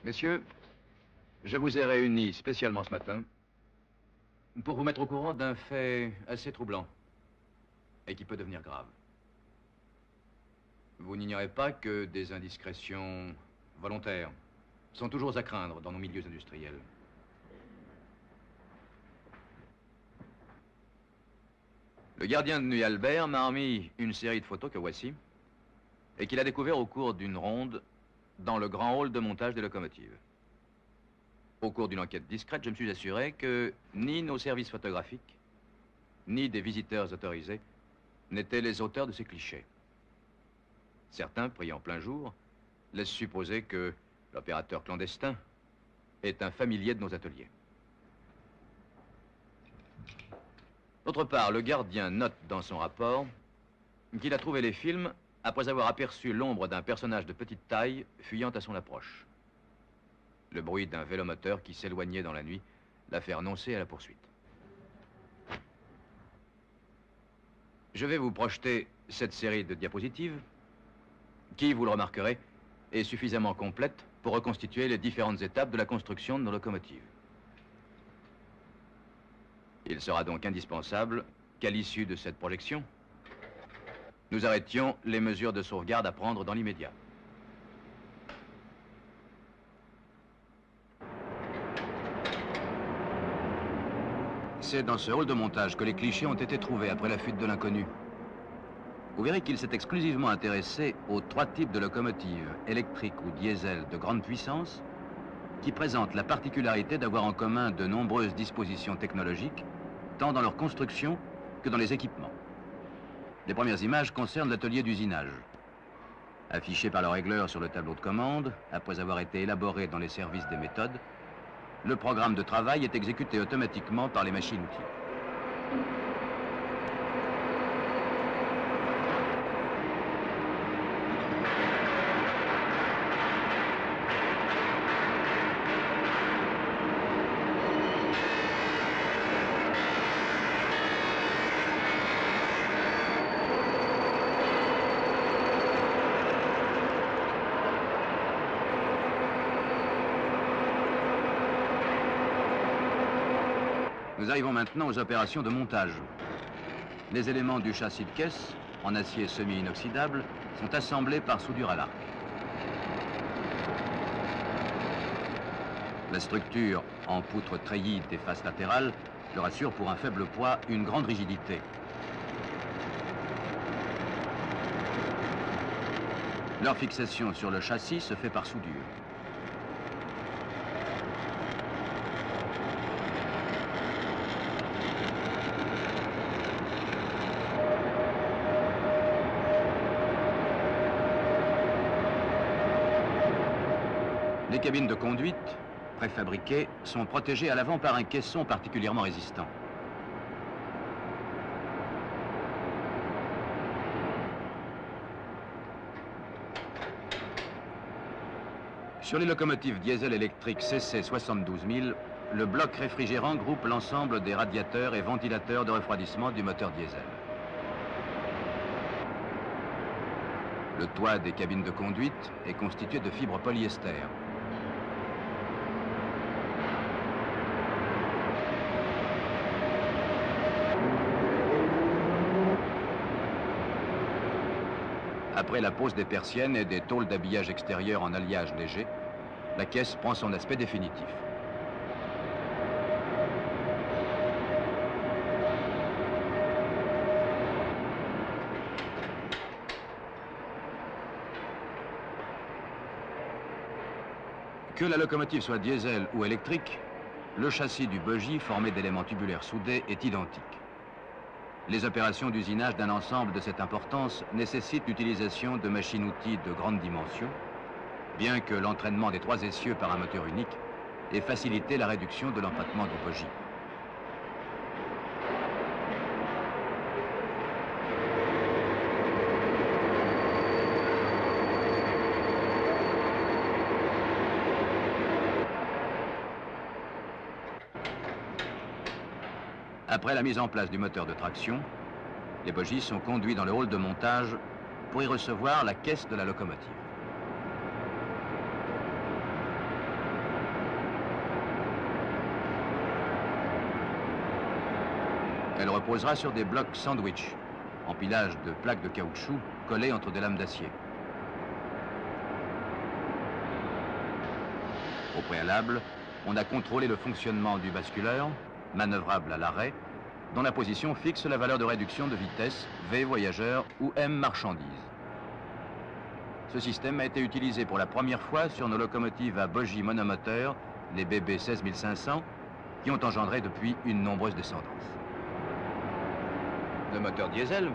Messieurs, je vous ai réunis spécialement ce matin pour vous mettre au courant d'un fait assez troublant et qui peut devenir grave. Vous n'ignorez pas que des indiscrétions volontaires sont toujours à craindre dans nos milieux industriels. Le gardien de nuit Albert m'a remis une série de photos que voici et qu'il a découvert au cours d'une ronde dans le grand hall de montage des locomotives. Au cours d'une enquête discrète, je me suis assuré que ni nos services photographiques, ni des visiteurs autorisés n'étaient les auteurs de ces clichés. Certains, pris en plein jour, laissent supposer que l'opérateur clandestin est un familier de nos ateliers. D'autre part, le gardien note dans son rapport qu'il a trouvé les films après avoir aperçu l'ombre d'un personnage de petite taille fuyant à son approche. Le bruit d'un vélomoteur qui s'éloignait dans la nuit l'a fait renoncer à la poursuite. Je vais vous projeter cette série de diapositives qui, vous le remarquerez, est suffisamment complète pour reconstituer les différentes étapes de la construction de nos locomotives. Il sera donc indispensable qu'à l'issue de cette projection, nous arrêtions les mesures de sauvegarde à prendre dans l'immédiat. C'est dans ce hall de montage que les clichés ont été trouvés après la fuite de l'inconnu. Vous verrez qu'il s'est exclusivement intéressé aux 3 types de locomotives, électriques ou diesel de grande puissance, qui présentent la particularité d'avoir en commun de nombreuses dispositions technologiques, tant dans leur construction que dans les équipements. Les premières images concernent l'atelier d'usinage. Affiché par le régleur sur le tableau de commande, après avoir été élaboré dans les services des méthodes, le programme de travail est exécuté automatiquement par les machines-outils. Nous arrivons maintenant aux opérations de montage. Les éléments du châssis de caisse, en acier semi-inoxydable, sont assemblés par soudure à l'arc. La structure en poutre treillis des faces latérales leur assure pour un faible poids une grande rigidité. Leur fixation sur le châssis se fait par soudure. Les cabines de conduite, préfabriquées, sont protégées à l'avant par un caisson particulièrement résistant. Sur les locomotives diesel électriques CC 72000, le bloc réfrigérant groupe l'ensemble des radiateurs et ventilateurs de refroidissement du moteur diesel. Le toit des cabines de conduite est constitué de fibres polyester. Après la pose des persiennes et des tôles d'habillage extérieur en alliage léger, la caisse prend son aspect définitif. Que la locomotive soit diesel ou électrique, le châssis du bogie, formé d'éléments tubulaires soudés, est identique. Les opérations d'usinage d'un ensemble de cette importance nécessitent l'utilisation de machines-outils de grande dimension, bien que l'entraînement des 3 essieux par un moteur unique ait facilité la réduction de l'empattement du bogie. Après la mise en place du moteur de traction, les bogies sont conduits dans le hall de montage pour y recevoir la caisse de la locomotive. Elle reposera sur des blocs sandwich, empilage de plaques de caoutchouc collées entre des lames d'acier. Au préalable, on a contrôlé le fonctionnement du basculeur, manœuvrable à l'arrêt, dont la position fixe la valeur de réduction de vitesse V voyageur ou M marchandise. Ce système a été utilisé pour la première fois sur nos locomotives à bogies monomoteur, les BB 16500, qui ont engendré depuis une nombreuse descendance. Le moteur diesel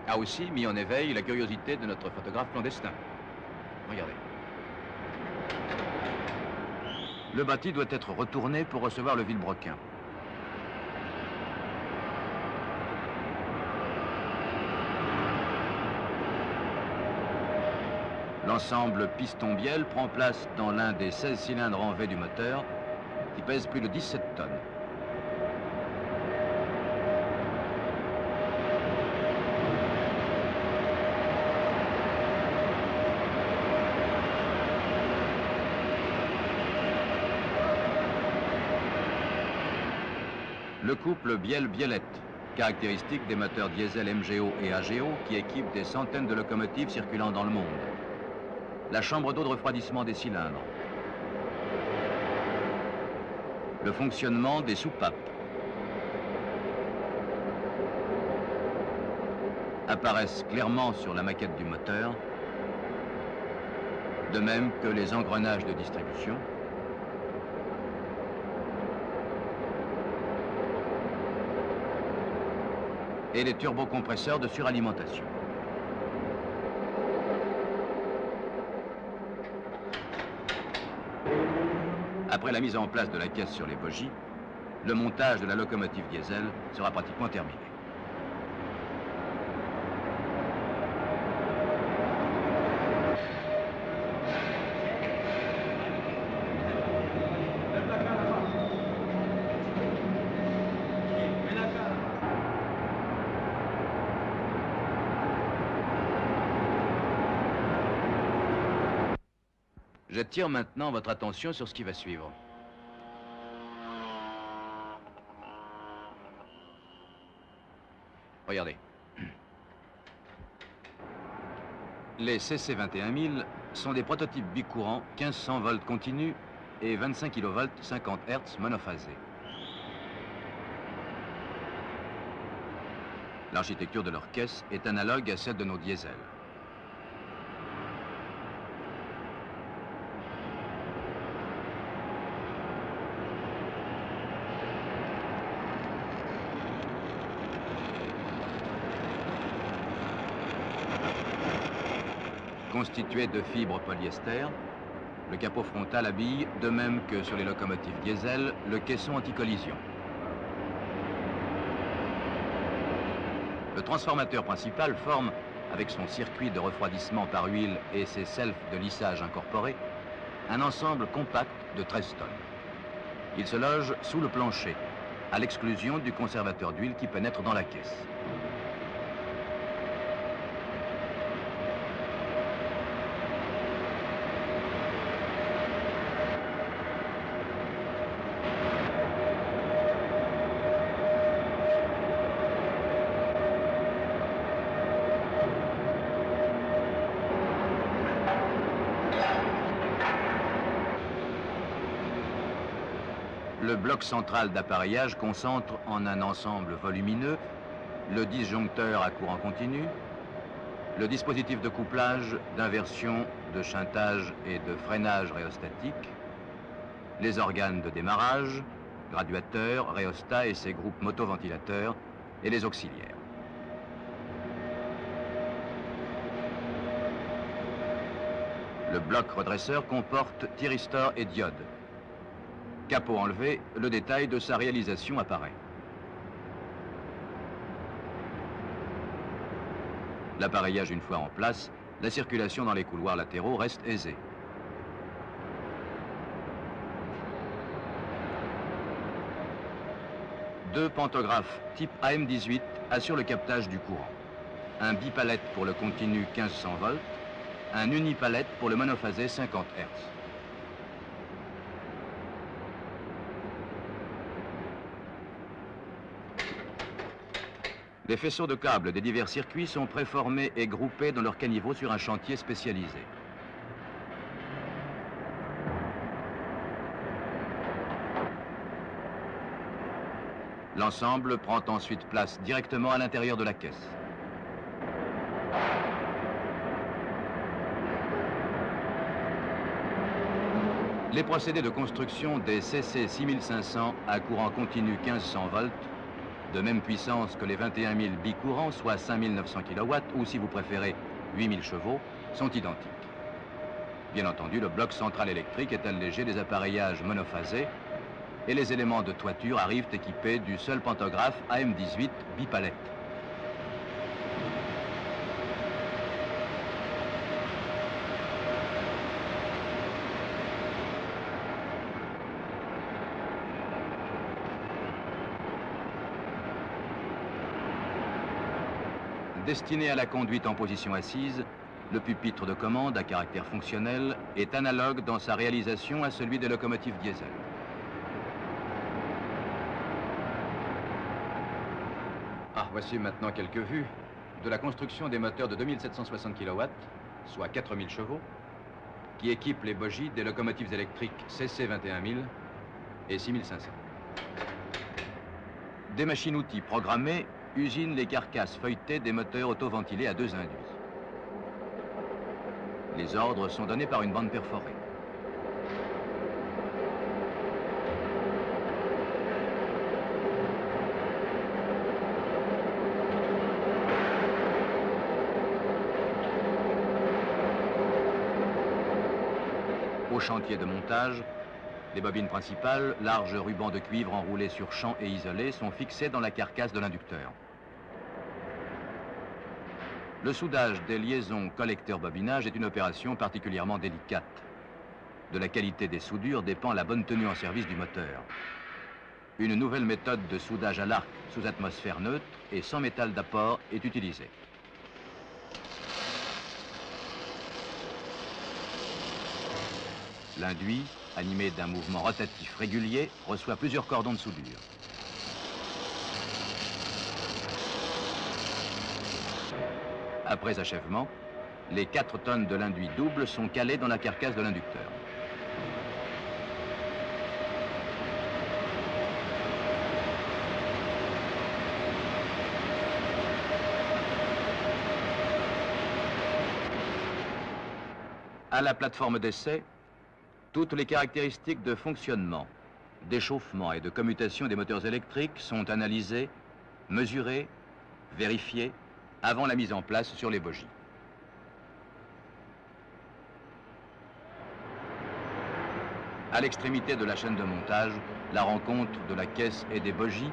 a aussi mis en éveil la curiosité de notre photographe clandestin. Regardez. Le bâti doit être retourné pour recevoir le vilebrequin. L'ensemble piston-bielle prend place dans l'un des 16 cylindres en V du moteur, qui pèse plus de 17 tonnes. Le couple bielle-biellette, caractéristique des moteurs diesel MGO et AGO qui équipent des centaines de locomotives circulant dans le monde. La chambre d'eau de refroidissement des cylindres. Le fonctionnement des soupapes. Apparaissent clairement sur la maquette du moteur, de même que les engrenages de distribution. Et les turbocompresseurs de suralimentation. Après la mise en place de la caisse sur les bogies, le montage de la locomotive diesel sera pratiquement terminé. J'attire maintenant votre attention sur ce qui va suivre. Regardez. Les CC 21000 sont des prototypes bicourants 1500 volts continus et 25 kV 50 Hz monophasés. L'architecture de leur caisse est analogue à celle de nos diesels. Constitué de fibres polyester, le capot frontal habille, de même que sur les locomotives diesel, le caisson anti-collision. Le transformateur principal forme, avec son circuit de refroidissement par huile et ses selfs de lissage incorporés, un ensemble compact de 13 tonnes. Il se loge sous le plancher, à l'exclusion du conservateur d'huile qui pénètre dans la caisse. Le bloc central d'appareillage concentre en un ensemble volumineux le disjoncteur à courant continu, le dispositif de couplage, d'inversion, de shuntage et de freinage rhéostatique, les organes de démarrage, graduateurs, rhéostat et ses groupes motoventilateurs et les auxiliaires. Le bloc redresseur comporte thyristor et diode. Capot enlevé, le détail de sa réalisation apparaît. L'appareillage une fois en place, la circulation dans les couloirs latéraux reste aisée. Deux pantographes type AM18 assurent le captage du courant. Un bipalette pour le continu 1500 volts, un unipalette pour le monophasé 50 Hz. Les faisceaux de câbles des divers circuits sont préformés et groupés dans leur caniveau sur un chantier spécialisé. L'ensemble prend ensuite place directement à l'intérieur de la caisse. Les procédés de construction des CC 6500 à courant continu 1500 volts, de même puissance que les 21 000 bicourants, soit 5900 kW, ou si vous préférez 8000 chevaux, sont identiques. Bien entendu, le bloc central électrique est allégé des appareillages monophasés et les éléments de toiture arrivent équipés du seul pantographe AM18 bipalette. Destiné à la conduite en position assise, le pupitre de commande à caractère fonctionnel est analogue dans sa réalisation à celui des locomotives diesel. Voici maintenant quelques vues de la construction des moteurs de 2760 kW, soit 4000 chevaux, qui équipent les bogies des locomotives électriques CC 21000 et 6500. Des machines-outils programmées usinent les carcasses feuilletées des moteurs autoventilés à deux induits. Les ordres sont donnés par une bande perforée. Au chantier de montage, les bobines principales, larges rubans de cuivre enroulés sur champ et isolés, sont fixés dans la carcasse de l'inducteur. Le soudage des liaisons collecteur-bobinage est une opération particulièrement délicate. De la qualité des soudures dépend la bonne tenue en service du moteur. Une nouvelle méthode de soudage à l'arc sous atmosphère neutre et sans métal d'apport est utilisée. L'induit, animé d'un mouvement rotatif régulier, reçoit plusieurs cordons de soudure. Après achèvement, les 4 tonnes de l'induit double sont calées dans la carcasse de l'inducteur. À la plateforme d'essai, toutes les caractéristiques de fonctionnement, d'échauffement et de commutation des moteurs électriques sont analysées, mesurées, vérifiées avant la mise en place sur les bogies. À l'extrémité de la chaîne de montage, la rencontre de la caisse et des bogies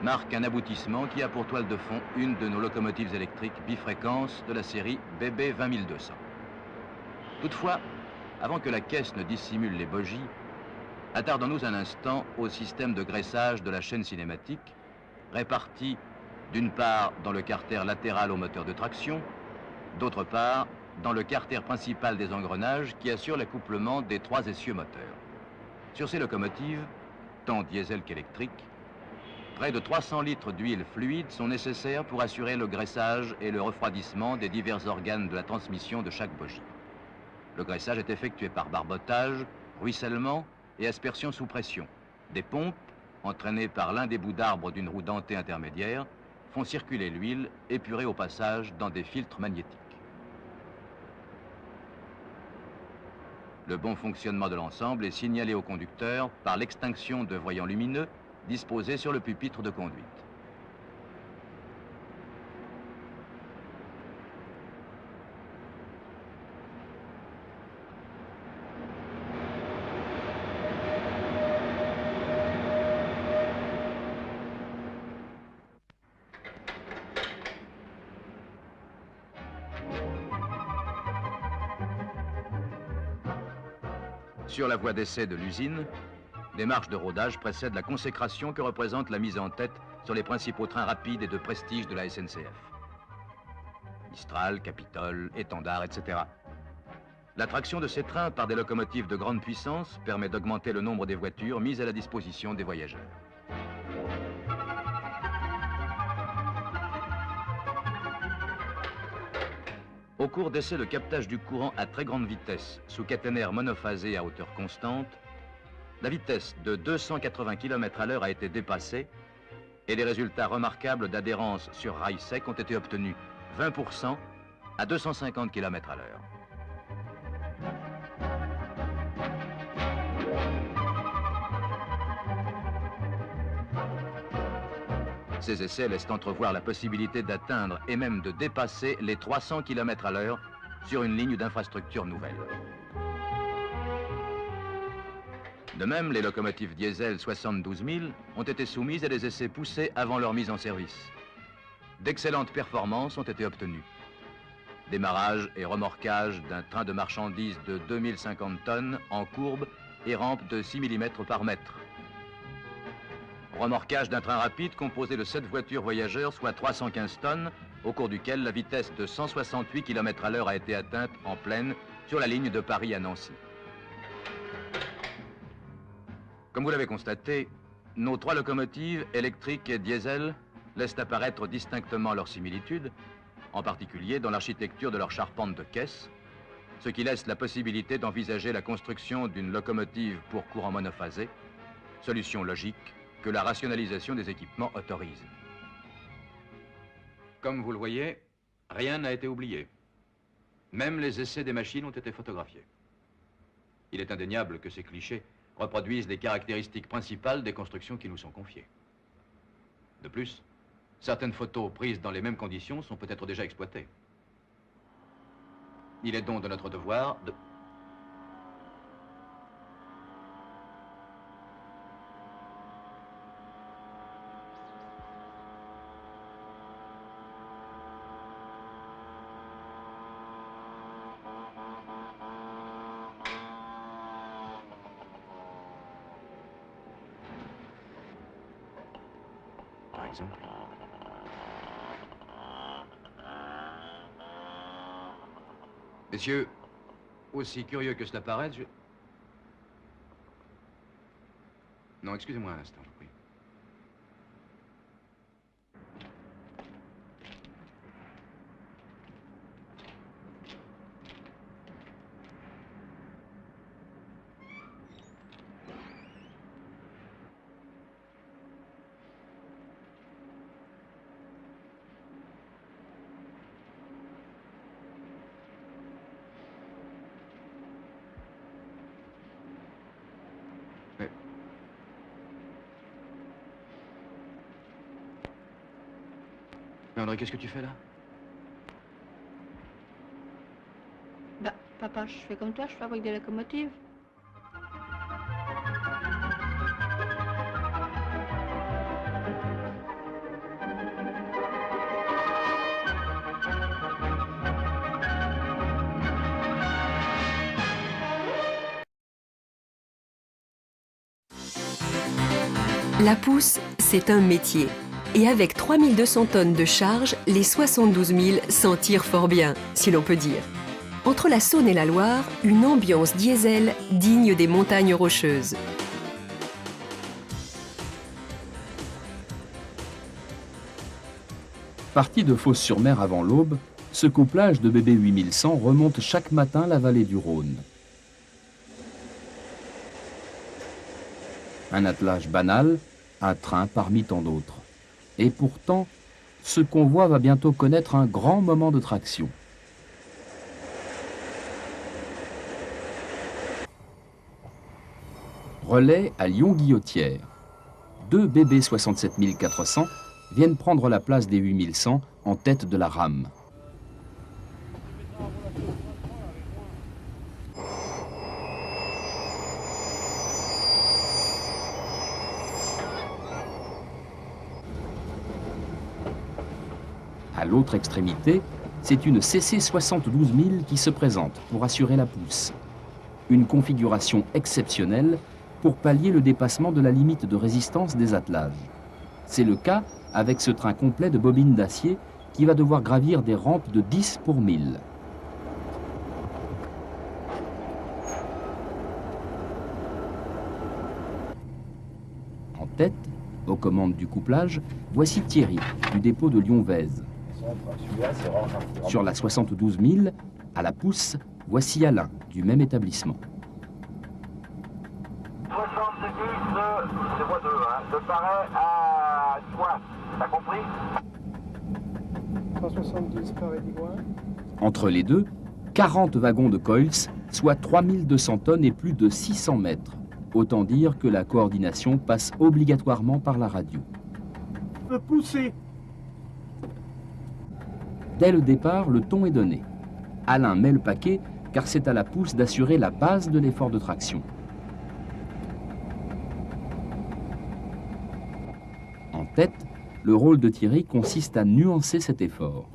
marque un aboutissement qui a pour toile de fond une de nos locomotives électriques bifréquences de la série BB 20200. Toutefois, avant que la caisse ne dissimule les bogies, attardons-nous un instant au système de graissage de la chaîne cinématique, réparti d'une part dans le carter latéral au moteur de traction, d'autre part dans le carter principal des engrenages qui assure l'accouplement des 3 essieux moteurs. Sur ces locomotives, tant diesel qu'électriques, près de 300 litres d'huile fluide sont nécessaires pour assurer le graissage et le refroidissement des divers organes de la transmission de chaque bogie. Le graissage est effectué par barbotage, ruissellement et aspersion sous pression. Des pompes, entraînées par l'un des bouts d'arbre d'une roue dentée intermédiaire, font circuler l'huile, épurée au passage dans des filtres magnétiques. Le bon fonctionnement de l'ensemble est signalé au conducteur par l'extinction de voyants lumineux disposés sur le pupitre de conduite. Sur la voie d'essai de l'usine, des marches de rodage précèdent la consécration que représente la mise en tête sur les principaux trains rapides et de prestige de la SNCF. Mistral, Capitole, Étendard, etc. L'attraction de ces trains par des locomotives de grande puissance permet d'augmenter le nombre des voitures mises à la disposition des voyageurs. Au cours d'essais de captage du courant à très grande vitesse, sous caténaire monophasé à hauteur constante, la vitesse de 280 km à l'heure a été dépassée et des résultats remarquables d'adhérence sur rail sec ont été obtenus, 20% à 250 km à l'heure. Ces essais laissent entrevoir la possibilité d'atteindre et même de dépasser les 300 km à l'heure sur une ligne d'infrastructure nouvelle. De même, les locomotives diesel 72 000 ont été soumises à des essais poussés avant leur mise en service. D'excellentes performances ont été obtenues. Démarrage et remorquage d'un train de marchandises de 2050 tonnes en courbe et rampe de 6 mm par mètre. Remorquage d'un train rapide composé de 7 voitures voyageurs, soit 315 tonnes, au cours duquel la vitesse de 168 km à l'heure a été atteinte en pleine sur la ligne de Paris à Nancy. Comme vous l'avez constaté, nos 3 locomotives, électriques et diesel, laissent apparaître distinctement leurs similitudes, en particulier dans l'architecture de leur charpente de caisse, ce qui laisse la possibilité d'envisager la construction d'une locomotive pour courant monophasé, solution logique que la rationalisation des équipements autorise. Comme vous le voyez, rien n'a été oublié. Même les essais des machines ont été photographiés. Il est indéniable que ces clichés reproduisent les caractéristiques principales des constructions qui nous sont confiées. De plus, certaines photos prises dans les mêmes conditions sont peut-être déjà exploitées. Il est donc de notre devoir de... Par exemple. Messieurs, aussi curieux que cela paraisse, Non, excusez-moi un instant, je vous prie. Mais André, qu'est-ce que tu fais là? Bah, papa, je fais comme toi, je fabrique des locomotives. La pousse, c'est un métier. Et avec 3200 tonnes de charge, les 72 000 s'en tirent fort bien, si l'on peut dire. Entre la Saône et la Loire, une ambiance diesel digne des montagnes rocheuses. Parti de Fos-sur-Mer avant l'aube, ce couplage de BB 8100 remonte chaque matin la vallée du Rhône. Un attelage banal, un train parmi tant d'autres. Et pourtant, ce convoi va bientôt connaître un grand moment de traction. Relais à Lyon-Guillotière. 2 BB 67 400 viennent prendre la place des 8100 en tête de la rame. À l'autre extrémité, c'est une CC 72 000 qui se présente pour assurer la pousse. Une configuration exceptionnelle pour pallier le dépassement de la limite de résistance des attelages. C'est le cas avec ce train complet de bobines d'acier qui va devoir gravir des rampes de 10 pour 1000. En tête, aux commandes du couplage, voici Thierry, du dépôt de Lyon-Vèze. Sur la 72 000, à la pousse, voici Alain, du même établissement. 70, c'est moi 2, hein, de Paris à Digoin, t'as compris? 170 Paris Digoin. Entre les deux, 40 wagons de Coils, soit 3200 tonnes et plus de 600 mètres. Autant dire que la coordination passe obligatoirement par la radio. Peut pousser. Dès le départ, le ton est donné. Alain met le paquet car c'est à la pousse d'assurer la base de l'effort de traction. En tête, le rôle de Thierry consiste à nuancer cet effort.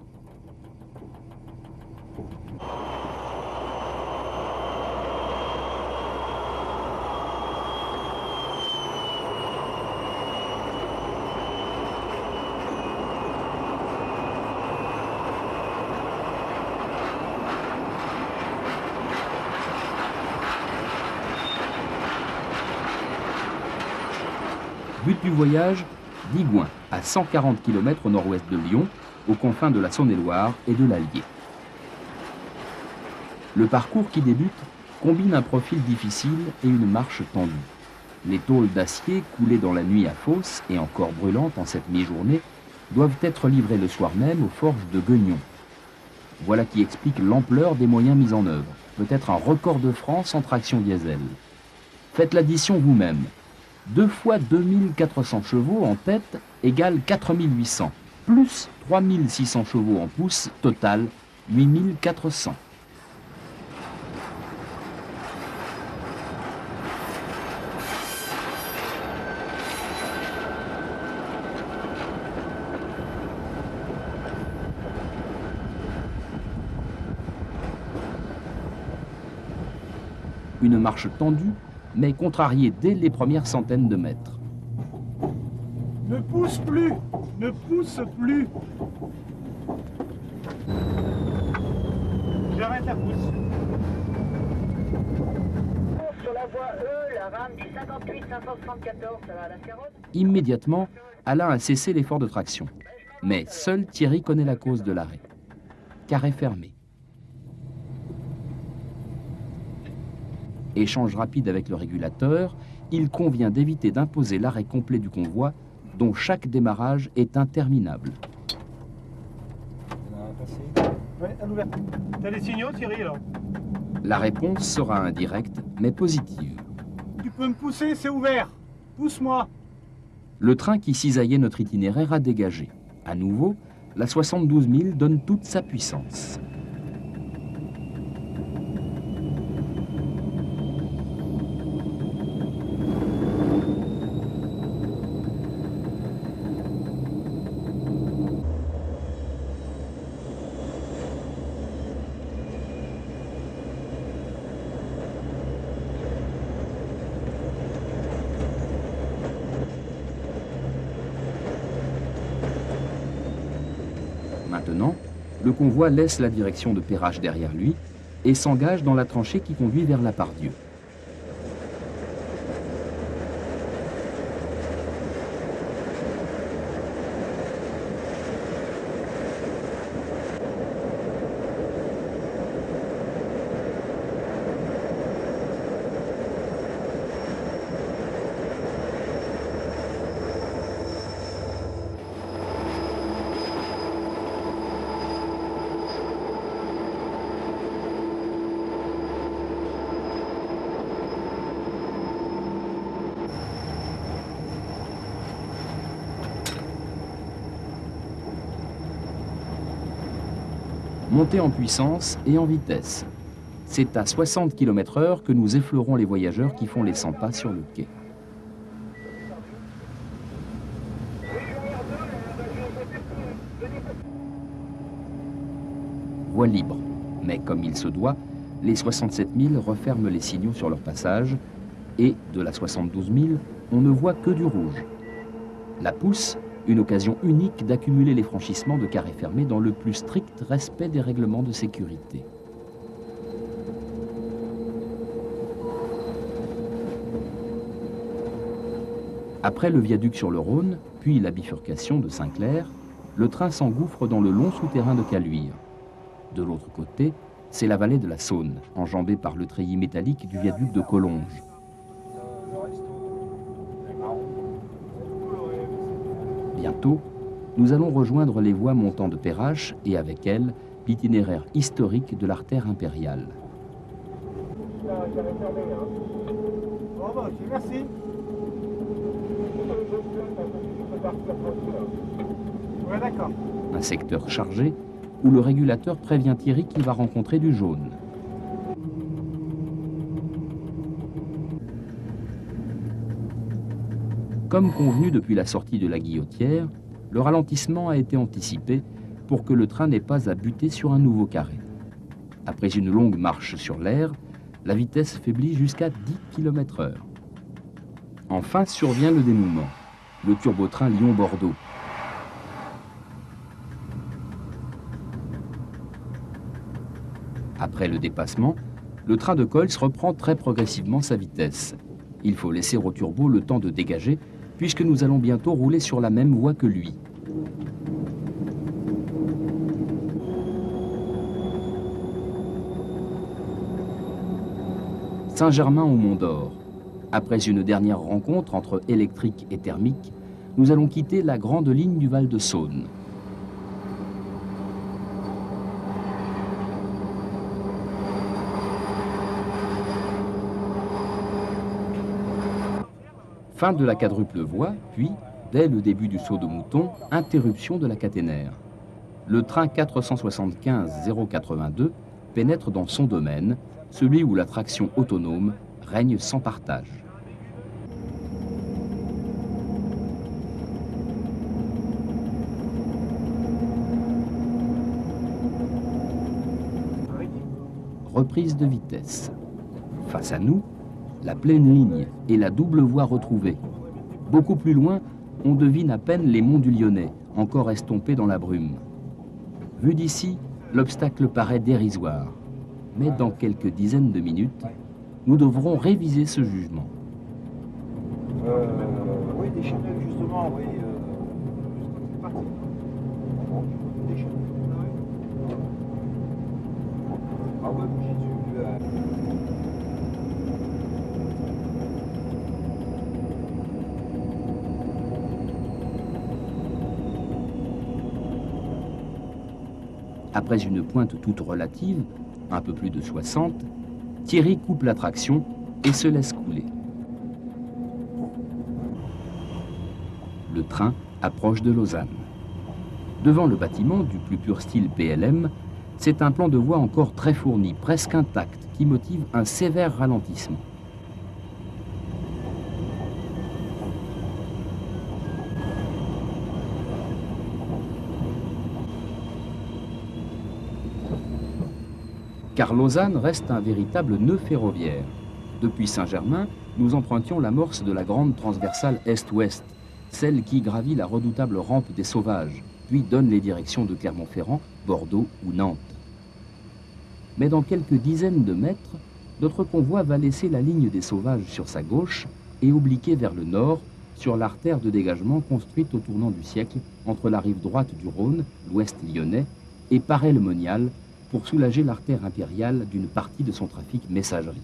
But du voyage, Digoin, à 140 km au nord-ouest de Lyon, aux confins de la Saône-et-Loire et de l'Allier. Le parcours qui débute combine un profil difficile et une marche tendue. Les tôles d'acier coulées dans la nuit à fosse et encore brûlantes en cette mi-journée doivent être livrées le soir même aux forges de Guignon. Voilà qui explique l'ampleur des moyens mis en œuvre, peut-être un record de France en traction diesel. Faites l'addition vous-même. 2 fois 2400 chevaux en tête égale 4800, plus 3600 chevaux en pousse, total 8400. Une marche tendue, mais contrariée dès les premières centaines de mètres. Ne pousse plus. Ne pousse plus. J'arrête la pousse. Sur la voie E, la rame du 58 574, ça va à la Carotte. Immédiatement, Alain a cessé l'effort de traction. Mais seul Thierry connaît la cause de l'arrêt. Carré fermé. Échange rapide avec le régulateur, il convient d'éviter d'imposer l'arrêt complet du convoi, dont chaque démarrage est interminable. Ouais, à l'ouverture. T'as des signaux, Thierry, alors? La réponse sera indirecte, mais positive. Tu peux me pousser, c'est ouvert. Pousse-moi. Le train qui cisaillait notre itinéraire a dégagé. À nouveau, la 72 000 donne toute sa puissance. Maintenant, le convoi laisse la direction de Perrache derrière lui et s'engage dans la tranchée qui conduit vers la Pardieu. Montée en puissance et en vitesse. C'est à 60 km/h que nous effleurons les voyageurs qui font les 100 pas sur le quai. Voie libre, mais comme il se doit, les 67 000 referment les signaux sur leur passage et, de la 72 000, on ne voit que du rouge. La pousse, une occasion unique d'accumuler les franchissements de carrés fermés dans le plus strict respect des règlements de sécurité. Après le viaduc sur le Rhône, puis la bifurcation de Saint-Clair, le train s'engouffre dans le long souterrain de Caluire. De l'autre côté, c'est la vallée de la Saône, enjambée par le treillis métallique du viaduc de Collonges. Bientôt, nous allons rejoindre les voies montant de Perrache et avec elles, l'itinéraire historique de l'artère impériale. Bon, bah, ok, merci. Ouais, d'accord. Un secteur chargé où le régulateur prévient Thierry qu'il va rencontrer du jaune. Comme convenu depuis la sortie de la Guillotière, le ralentissement a été anticipé pour que le train n'ait pas à buter sur un nouveau carré. Après une longue marche sur l'air, la vitesse faiblit jusqu'à 10 km/h. Enfin survient le dénouement, le turbotrain Lyon-Bordeaux. Après le dépassement, le train de Cols reprend très progressivement sa vitesse. Il faut laisser au turbo le temps de dégager, puisque nous allons bientôt rouler sur la même voie que lui. Saint-Germain-au-Mont-d'Or. Après une dernière rencontre entre électrique et thermique, nous allons quitter la grande ligne du Val-de-Saône. Fin de la quadruple voie, puis, dès le début du saut de mouton, interruption de la caténaire. Le train 475-082 pénètre dans son domaine, celui où la traction autonome règne sans partage. Reprise de vitesse. Face à nous, la pleine ligne et la double voie retrouvée. Beaucoup plus loin, on devine à peine les monts du Lyonnais, encore estompés dans la brume. Vu d'ici, l'obstacle paraît dérisoire. Mais dans quelques dizaines de minutes, nous devrons réviser ce jugement. Oui, déchaîner justement, oui. C'est parti. Déchaîner. Ah ouais, j'ai dû... Après une pointe toute relative, un peu plus de 60, Thierry coupe la traction et se laisse couler. Le train approche de Lausanne. Devant le bâtiment, du plus pur style PLM, c'est un plan de voie encore très fourni, presque intact, qui motive un sévère ralentissement. Car Lausanne reste un véritable nœud ferroviaire. Depuis Saint-Germain, nous empruntions l'amorce de la grande transversale Est-Ouest, celle qui gravit la redoutable rampe des Sauvages, puis donne les directions de Clermont-Ferrand, Bordeaux ou Nantes. Mais dans quelques dizaines de mètres, notre convoi va laisser la ligne des Sauvages sur sa gauche et obliquer vers le nord sur l'artère de dégagement construite au tournant du siècle entre la rive droite du Rhône, l'ouest lyonnais, et Paray-le-Monial, pour soulager l'artère impériale d'une partie de son trafic messagerie.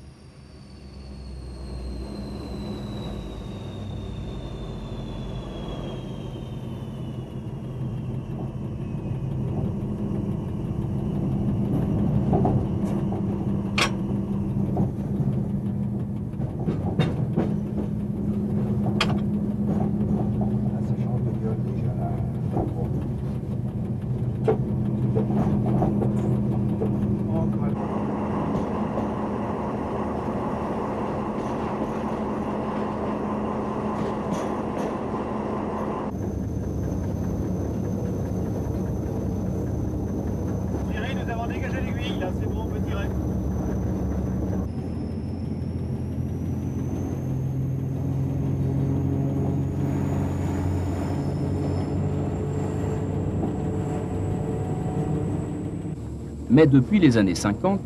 Mais depuis les années 50,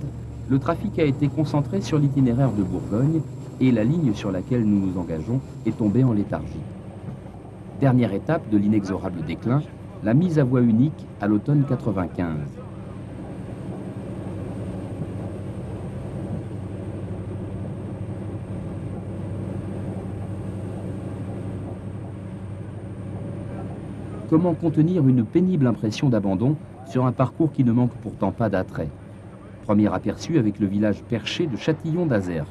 le trafic a été concentré sur l'itinéraire de Bourgogne et la ligne sur laquelle nous nous engageons est tombée en léthargie. Dernière étape de l'inexorable déclin, la mise à voie unique à l'automne 95. Comment contenir une pénible impression d'abandon sur un parcours qui ne manque pourtant pas d'attrait? Premier aperçu avec le village perché de Châtillon d'Azergues.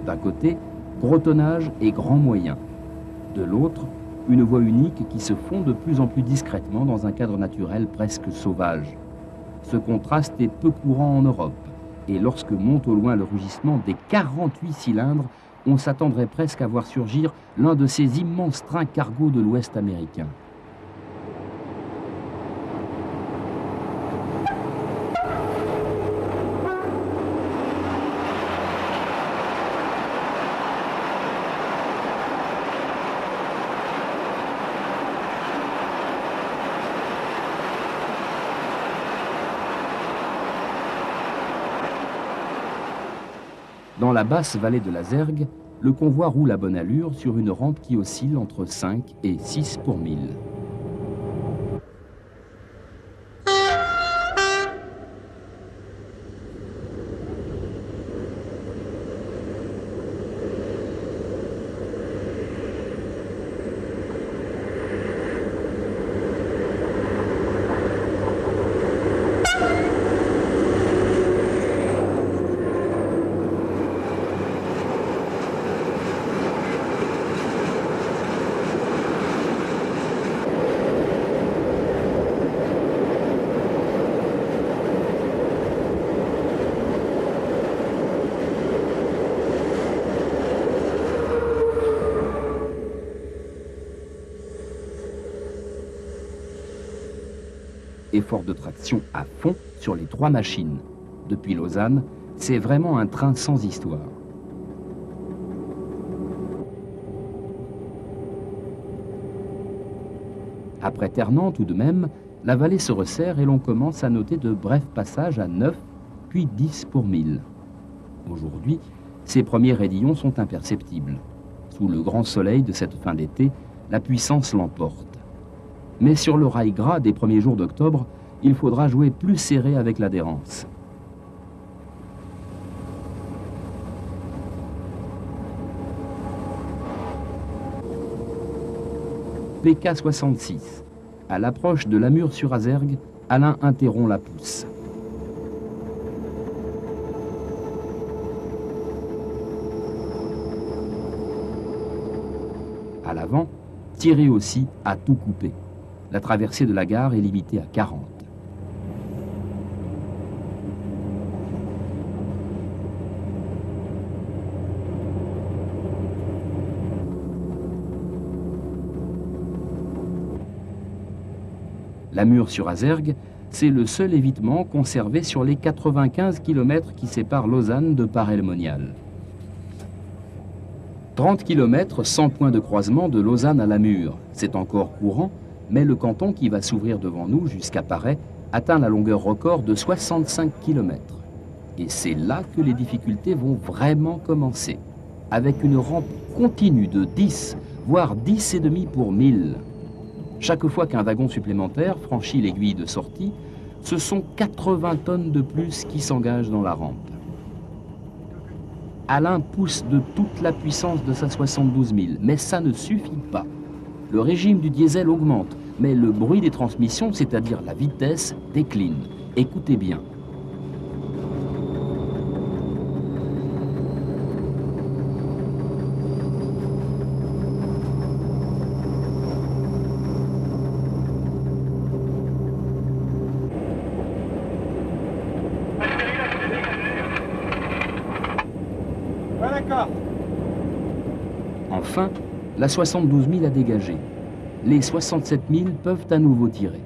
D'un côté, gros tonnage et grands moyens. De l'autre, une voie unique qui se fond de plus en plus discrètement dans un cadre naturel presque sauvage. Ce contraste est peu courant en Europe, et lorsque monte au loin le rugissement des 48 cylindres, on s'attendrait presque à voir surgir l'un de ces immenses trains cargo de l'Ouest américain. Dans la basse vallée de la Zergue, le convoi roule à bonne allure sur une rampe qui oscille entre 5 et 6 pour 1000. Effort de traction à fond sur les 3 machines. Depuis Lausanne, c'est vraiment un train sans histoire. Après Ternant, tout de même, la vallée se resserre et l'on commence à noter de brefs passages à 9, puis 10 pour 1000. Aujourd'hui, ces premiers raidillons sont imperceptibles. Sous le grand soleil de cette fin d'été, la puissance l'emporte. Mais sur le rail gras des premiers jours d'octobre, il faudra jouer plus serré avec l'adhérence. PK 66. À l'approche de Lamure-sur-Azergues, Alain interrompt la pousse. À l'avant, Thierry aussi a tout coupé. La traversée de la gare est limitée à 40. Lamure-sur-Azergues, c'est le seul évitement conservé sur les 95 km qui séparent Lausanne de Paray-le-Monial. 30 km sans point de croisement de Lausanne à Lamure. C'est encore courant, mais le canton qui va s'ouvrir devant nous jusqu'à Paray atteint la longueur record de 65 km. Et c'est là que les difficultés vont vraiment commencer, avec une rampe continue de 10, voire 10,5 pour 1000. Chaque fois qu'un wagon supplémentaire franchit l'aiguille de sortie, ce sont 80 tonnes de plus qui s'engagent dans la rampe. Alain pousse de toute la puissance de sa 72 000, mais ça ne suffit pas. Le régime du diesel augmente, mais le bruit des transmissions, c'est-à-dire la vitesse, décline. Écoutez bien. Enfin, la 72 000 a dégagé. Les 67 000 peuvent à nouveau tirer.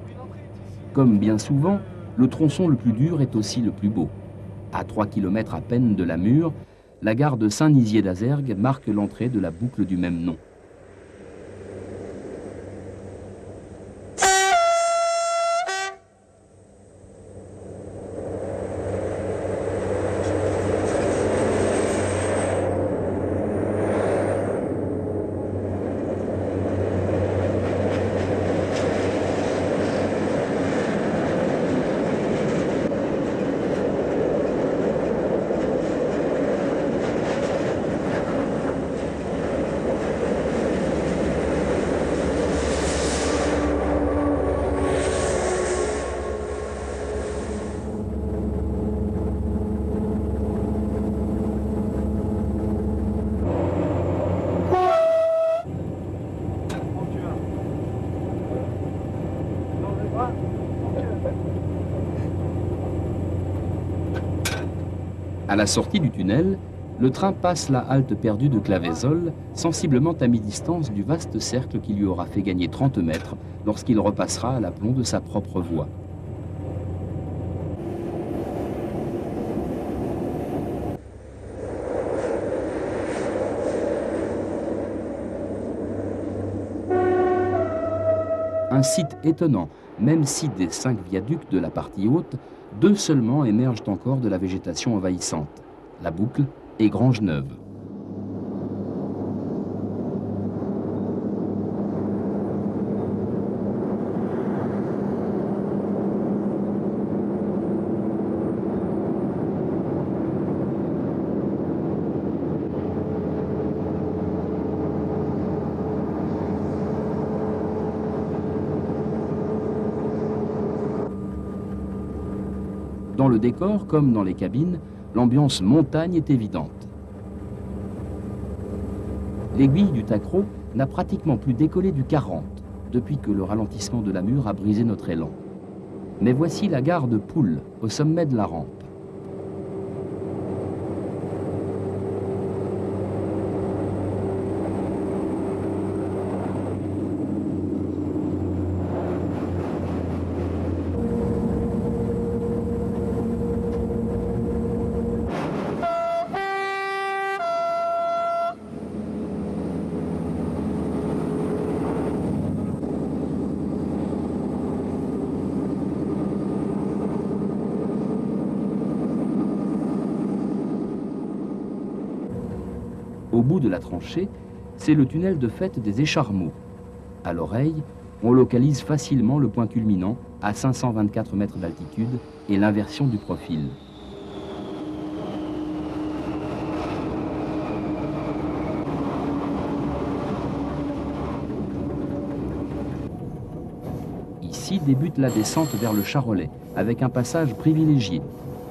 Comme bien souvent, le tronçon le plus dur est aussi le plus beau. À 3 km à peine de la Mure, la gare de Saint-Nizier d'Azergues marque l'entrée de la boucle du même nom. À la sortie du tunnel, le train passe la halte perdue de Claveyzol, sensiblement à mi-distance du vaste cercle qui lui aura fait gagner 30 mètres lorsqu'il repassera à l'aplomb de sa propre voie. Un site étonnant, même si des 5 viaducs de la partie haute, 2 seulement émergent encore de la végétation envahissante, la Boucle et Grangeneuve. Dans le décor, comme dans les cabines, l'ambiance montagne est évidente. L'aiguille du Tacro n'a pratiquement plus décollé du 40, depuis que le ralentissement de la Mure a brisé notre élan. Mais voici la gare de Poule, au sommet de la rampe. Au bout de la tranchée, c'est le tunnel de fait des Écharmeaux. À l'oreille, on localise facilement le point culminant à 524 mètres d'altitude et l'inversion du profil. Ici débute la descente vers le Charolais, avec un passage privilégié,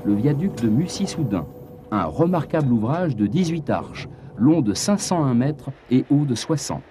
le viaduc de Mussy-Soudain, un remarquable ouvrage de 18 arches, long de 501 mètres et haut de 60.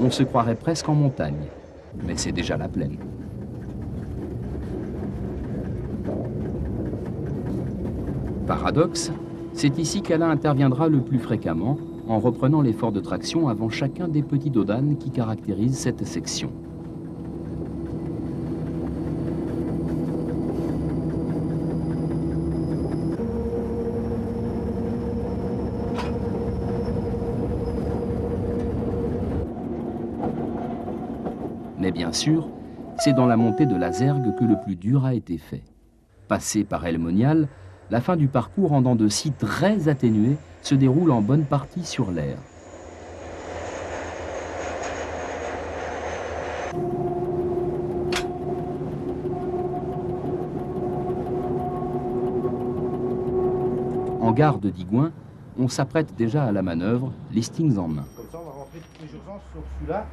On se croirait presque en montagne, mais c'est déjà la plaine. Paradoxe, c'est ici qu'Alain interviendra le plus fréquemment en reprenant l'effort de traction avant chacun des petits dodanes qui caractérisent cette section. Mais bien sûr, c'est dans la montée de l'Azergue que le plus dur a été fait. Passé par El Monial, la fin du parcours en dents de scie très atténuée se déroule en bonne partie sur l'air. En gare de Digoin, on s'apprête déjà à la manœuvre, listings en main. Comme ça, on va rentrer tous les jours. d'urgence sur celui-là.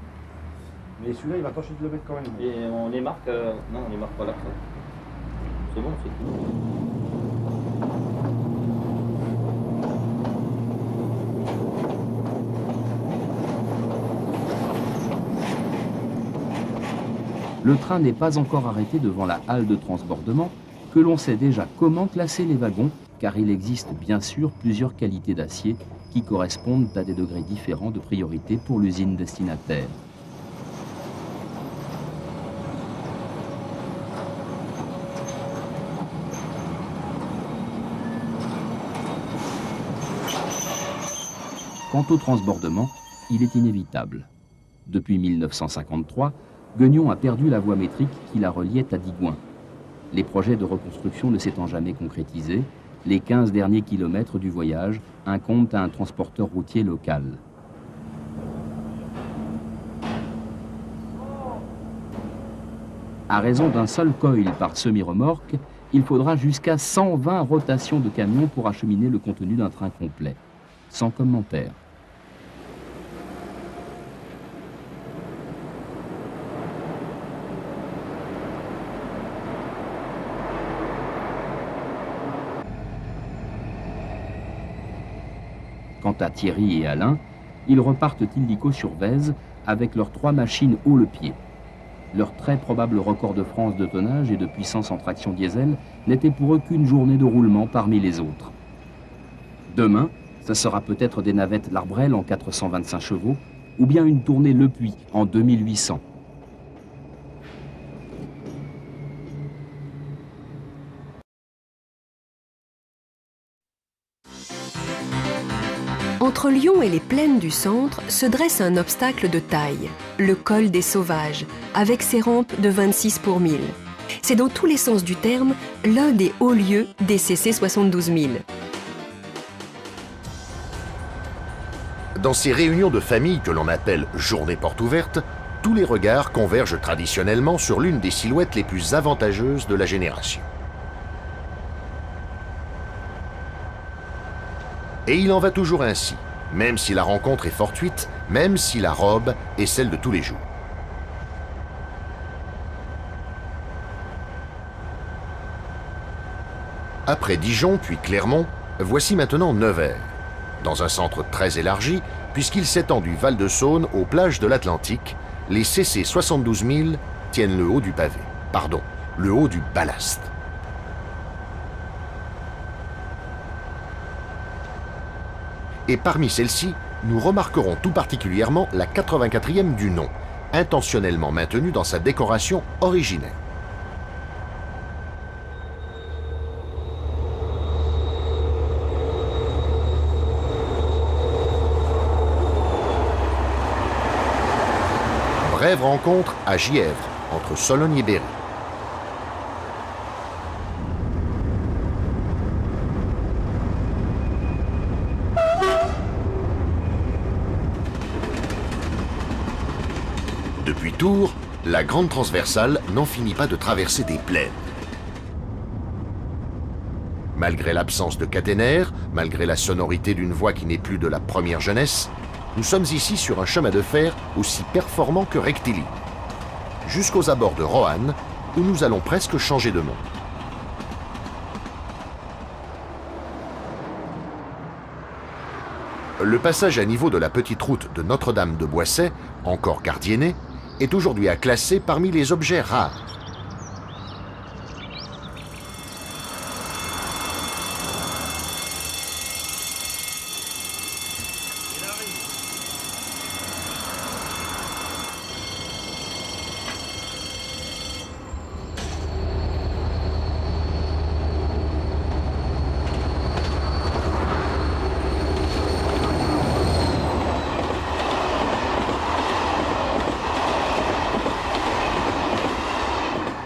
Mais celui-là, il va tâcher de le mettre quand même. Et on les marque... non, on les marque pas là. C'est bon, c'est tout. Le train n'est pas encore arrêté devant la halle de transbordement, que l'on sait déjà comment classer les wagons, car il existe bien sûr plusieurs qualités d'acier qui correspondent à des degrés différents de priorité pour l'usine destinataire. Quant au transbordement, il est inévitable. Depuis 1953, Gueugnon a perdu la voie métrique qui la reliait à Digoin. Les projets de reconstruction ne s'étant jamais concrétisés, les 15 derniers kilomètres du voyage incombent à un transporteur routier local. À raison d'un seul coil par semi-remorque, il faudra jusqu'à 120 rotations de camions pour acheminer le contenu d'un train complet. Sans commentaire. Quant à Thierry et Alain, ils repartent illico sur Vèze avec leurs 3 machines haut le pied. Leur très probable record de France de tonnage et de puissance en traction diesel n'était pour eux qu'une journée de roulement parmi les autres. Demain, ça sera peut-être des navettes L'Arbrel en 425 chevaux ou bien une tournée Le Puy en 2800. Entre Lyon et les plaines du centre se dresse un obstacle de taille, le col des Sauvages, avec ses rampes de 26 pour 1000. C'est dans tous les sens du terme l'un des hauts lieux des CC 72 000. Dans ces réunions de famille que l'on appelle journée porte ouverte, tous les regards convergent traditionnellement sur l'une des silhouettes les plus avantageuses de la génération. Et il en va toujours ainsi, même si la rencontre est fortuite, même si la robe est celle de tous les jours. Après Dijon puis Clermont, voici maintenant Nevers, dans un centre très élargi, puisqu'il s'étend du Val-de-Saône aux plages de l'Atlantique, les CC 72 000 tiennent le haut du pavé, pardon, le haut du ballast. Et parmi celles-ci, nous remarquerons tout particulièrement la 84e du nom, intentionnellement maintenue dans sa décoration originelle. Brève rencontre à Gièvre, entre Sologne et Berry. Depuis Tours, la grande transversale n'en finit pas de traverser des plaines. Malgré l'absence de caténaire, malgré la sonorité d'une voix qui n'est plus de la première jeunesse, nous sommes ici sur un chemin de fer aussi performant que rectiligne, jusqu'aux abords de Roanne, où nous allons presque changer de monde. Le passage à niveau de la petite route de Notre-Dame de Boisset, encore gardiennée, est aujourd'hui à classer parmi les objets rares.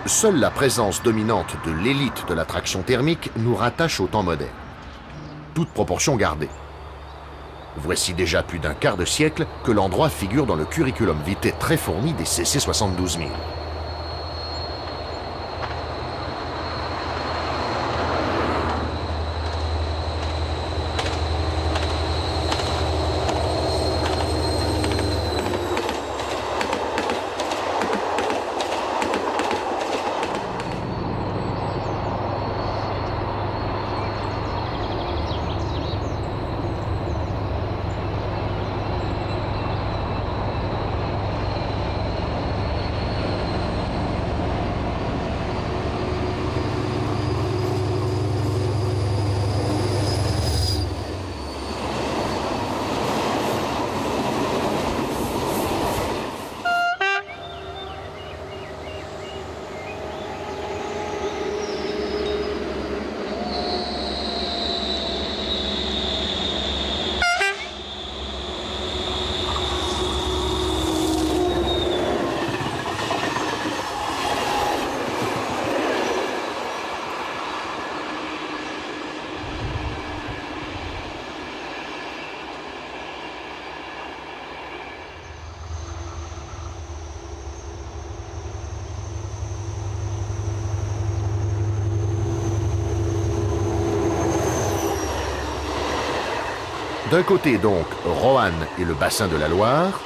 Seule la présence dominante de l'élite de la traction thermique nous rattache au temps moderne. Toute proportion gardée. Voici déjà plus d'un quart de siècle que l'endroit figure dans le curriculum vitae très fourni des CC 72 000. D'un côté donc, Roanne et le bassin de la Loire,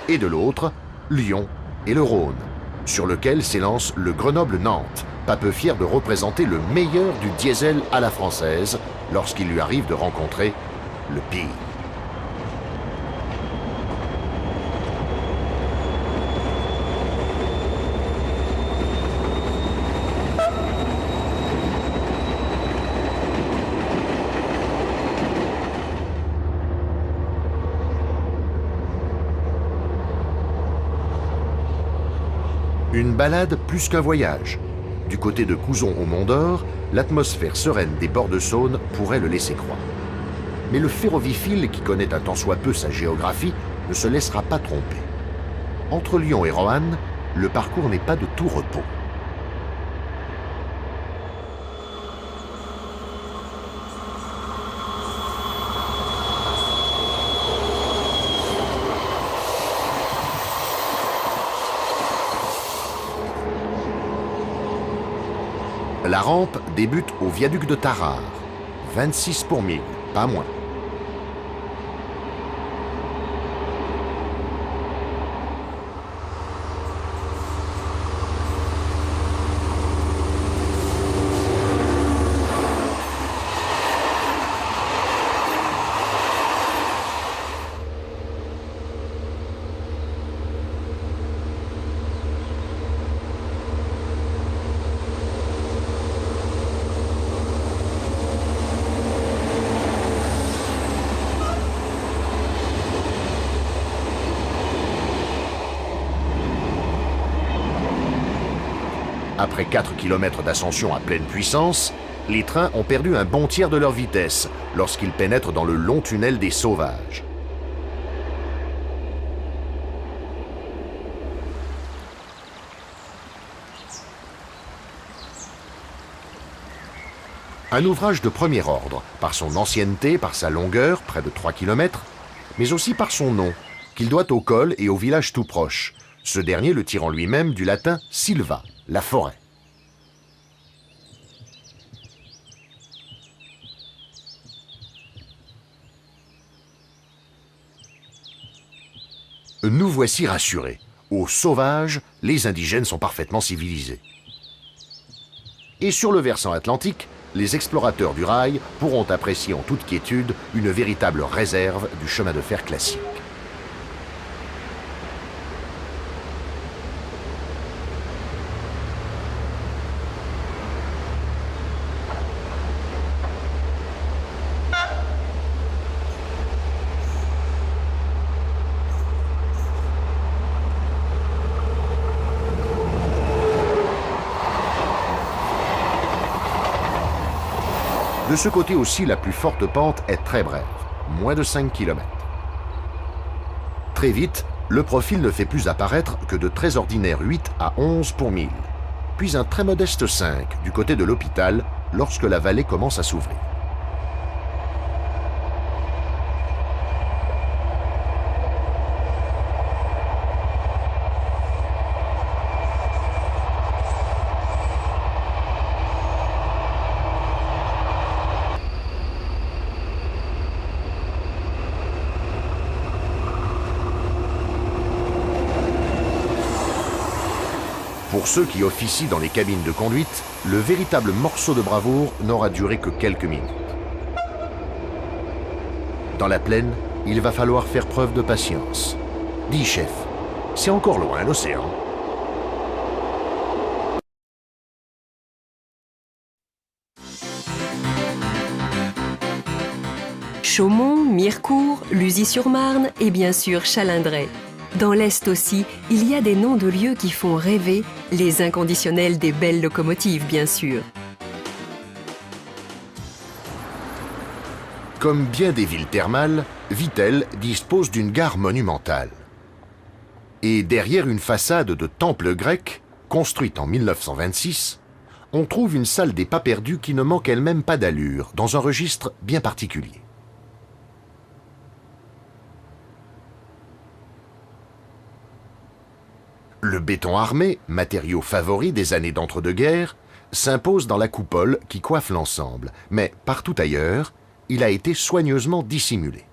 et de l'autre, Lyon et le Rhône, sur lequel s'élance le Grenoble-Nantes, pas peu fier de représenter le meilleur du diesel à la française lorsqu'il lui arrive de rencontrer le pire. Une balade plus qu'un voyage. Du côté de Couzon au Mont-d'Or, l'atmosphère sereine des bords de Saône pourrait le laisser croire. Mais le ferroviphile, qui connaît un tant soit peu sa géographie, ne se laissera pas tromper. Entre Lyon et Roanne, le parcours n'est pas de tout repos. La rampe débute au viaduc de Tarare, 26 pour 1000, pas moins. Après 4 km d'ascension à pleine puissance, les trains ont perdu un bon tiers de leur vitesse lorsqu'ils pénètrent dans le long tunnel des Sauvages. Un ouvrage de premier ordre, par son ancienneté, par sa longueur, près de 3 km, mais aussi par son nom, qu'il doit au col et au village tout proche, ce dernier le tirant lui-même du latin « silva », la forêt. Nous voici rassurés. Aux Sauvages, les indigènes sont parfaitement civilisés. Et sur le versant atlantique, les explorateurs du rail pourront apprécier en toute quiétude une véritable réserve du chemin de fer classique. De ce côté aussi, la plus forte pente est très brève, moins de 5 km. Très vite, le profil ne fait plus apparaître que de très ordinaires 8 à 11 pour 1000, puis un très modeste 5 du côté de l'hôpital lorsque la vallée commence à s'ouvrir. Pour ceux qui officient dans les cabines de conduite, le véritable morceau de bravoure n'aura duré que quelques minutes. Dans la plaine, il va falloir faire preuve de patience. Dis chef, c'est encore loin l'océan. Chaumont, Mirecourt, Luzy-sur-Marne et bien sûr Chalindrey. Dans l'Est aussi, il y a des noms de lieux qui font rêver, les inconditionnels des belles locomotives, bien sûr. Comme bien des villes thermales, Vittel dispose d'une gare monumentale. Et derrière une façade de temple grec, construite en 1926, on trouve une salle des pas perdus qui ne manque elle-même pas d'allure, dans un registre bien particulier. Le béton armé, matériau favori des années d'entre-deux-guerres, s'impose dans la coupole qui coiffe l'ensemble, mais partout ailleurs, il a été soigneusement dissimulé.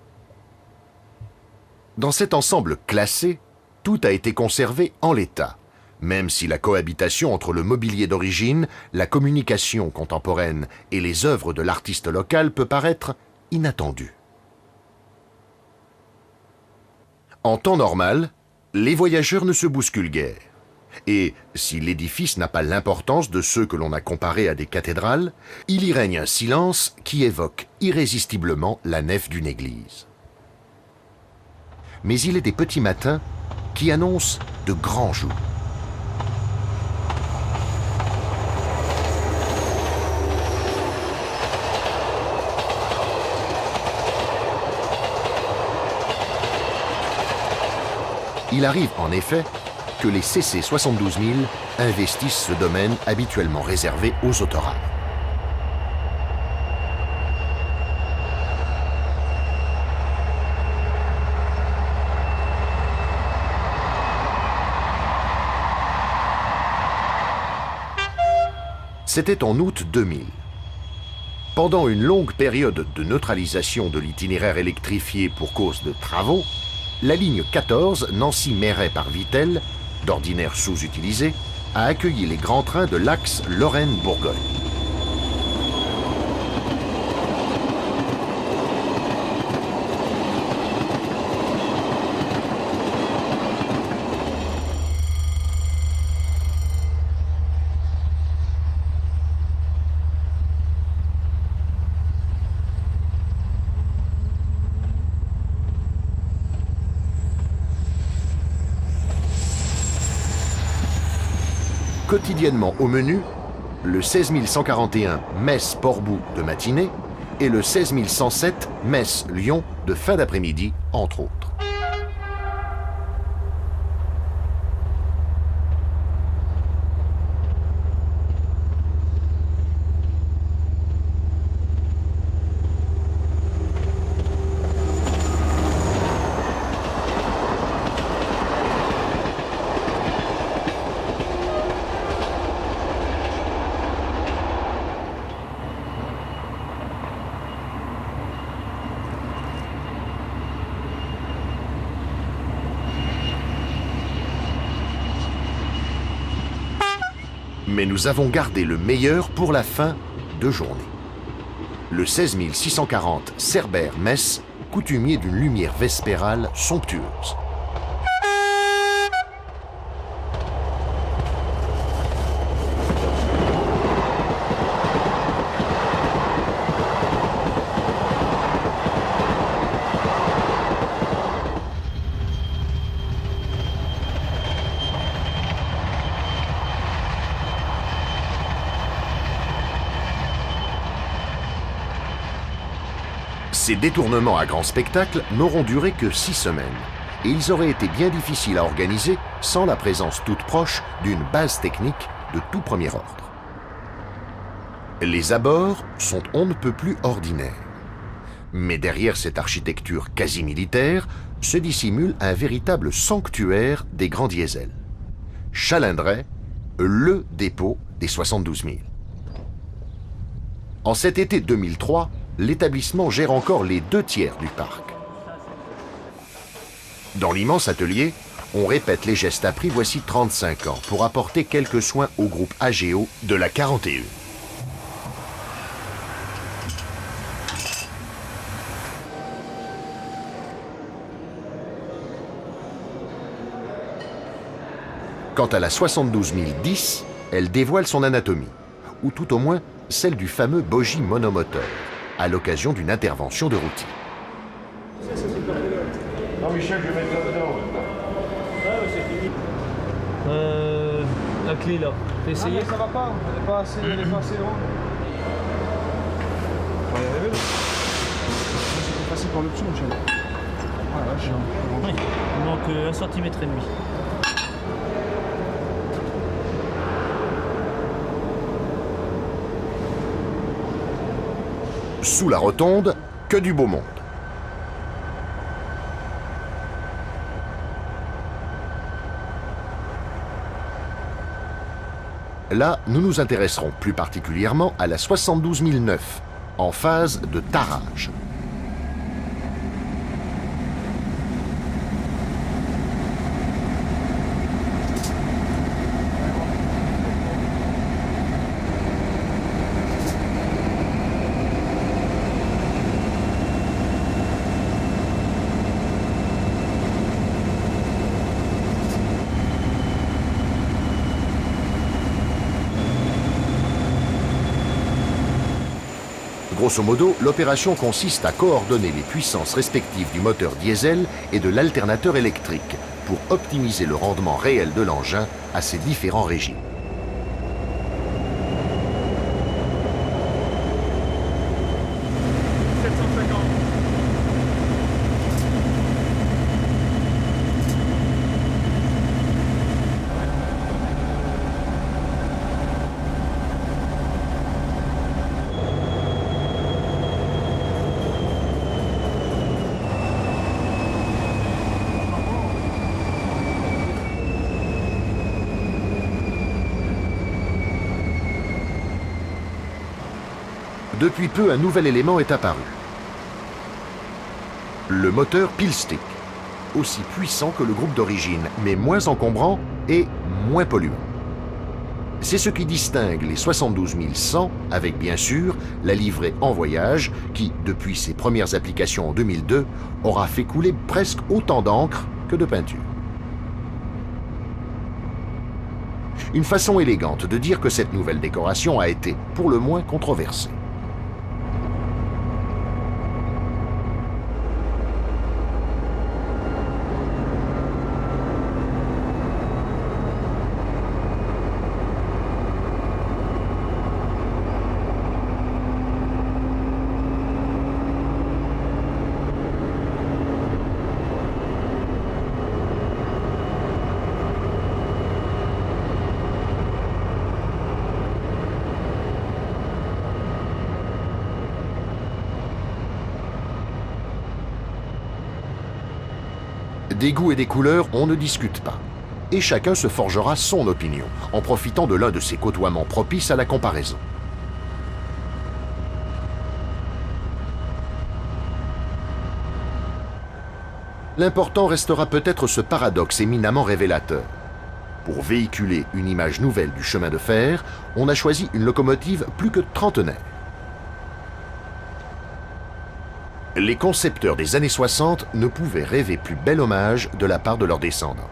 Dans cet ensemble classé, tout a été conservé en l'état, même si la cohabitation entre le mobilier d'origine, la communication contemporaine et les œuvres de l'artiste local peut paraître inattendue. En temps normal, les voyageurs ne se bousculent guère. Et si l'édifice n'a pas l'importance de ceux que l'on a comparés à des cathédrales, il y règne un silence qui évoque irrésistiblement la nef d'une église. Mais il est des petits matins qui annoncent de grands jours. Il arrive en effet que les CC 72 000 investissent ce domaine habituellement réservé aux autorails. C'était en août 2000. Pendant une longue période de neutralisation de l'itinéraire électrifié pour cause de travaux, la ligne 14 Nancy-Méret par Vittel, d'ordinaire sous-utilisée, a accueilli les grands trains de l'axe Lorraine-Bourgogne. Quotidiennement au menu, le 16 141 Metz-Portbou de matinée et le 16 107 Metz-Lyon de fin d'après-midi, entre autres. Mais nous avons gardé le meilleur pour la fin de journée. Le 16 640 Cerbère-Metz, coutumier d'une lumière vespérale somptueuse. Ces détournements à grand spectacle n'auront duré que 6 semaines, et ils auraient été bien difficiles à organiser sans la présence toute proche d'une base technique de tout premier ordre. Les abords sont on ne peut plus ordinaires. Mais derrière cette architecture quasi militaire se dissimule un véritable sanctuaire des grands diesels. Chalindray, le dépôt des 72 000. En cet été 2003, l'établissement gère encore les 2 tiers du parc. Dans l'immense atelier, on répète les gestes appris voici 35 ans pour apporter quelques soins au groupe AGO de la 41. Quant à la 72 010, elle dévoile son anatomie, ou tout au moins celle du fameux bogie monomoteur, à l'occasion d'une intervention de routine. Non, Michel, je vais mettre ça dedans. Ah, c'est fini. La clé là, t'as essayé? Ah, ça va pas, elle est pas assez loin. On va y arriver. C'est passé par l'option, Michel. Ah, là, oui, il manque 1,5 cm. Sous la rotonde, que du beau monde. Là, nous nous intéresserons plus particulièrement à la 72 009, en phase de tarage. Grosso modo, l'opération consiste à coordonner les puissances respectives du moteur diesel et de l'alternateur électrique pour optimiser le rendement réel de l'engin à ces différents régimes. Depuis peu, un nouvel élément est apparu. Le moteur Pillstick, aussi puissant que le groupe d'origine, mais moins encombrant et moins polluant. C'est ce qui distingue les 72 100, avec bien sûr la livrée en voyage, qui, depuis ses premières applications en 2002, aura fait couler presque autant d'encre que de peinture. Une façon élégante de dire que cette nouvelle décoration a été, pour le moins, controversée. Des goûts et des couleurs, on ne discute pas. Et chacun se forgera son opinion, en profitant de l'un de ces côtoiements propices à la comparaison. L'important restera peut-être ce paradoxe éminemment révélateur. Pour véhiculer une image nouvelle du chemin de fer, on a choisi une locomotive plus que trentenaire. Les concepteurs des années 60 ne pouvaient rêver plus bel hommage de la part de leurs descendants.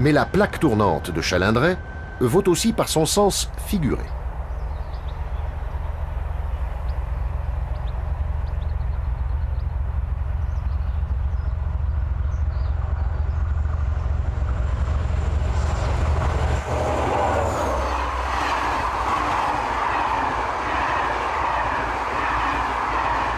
Mais la plaque tournante de Chalindray vaut aussi par son sens figuré.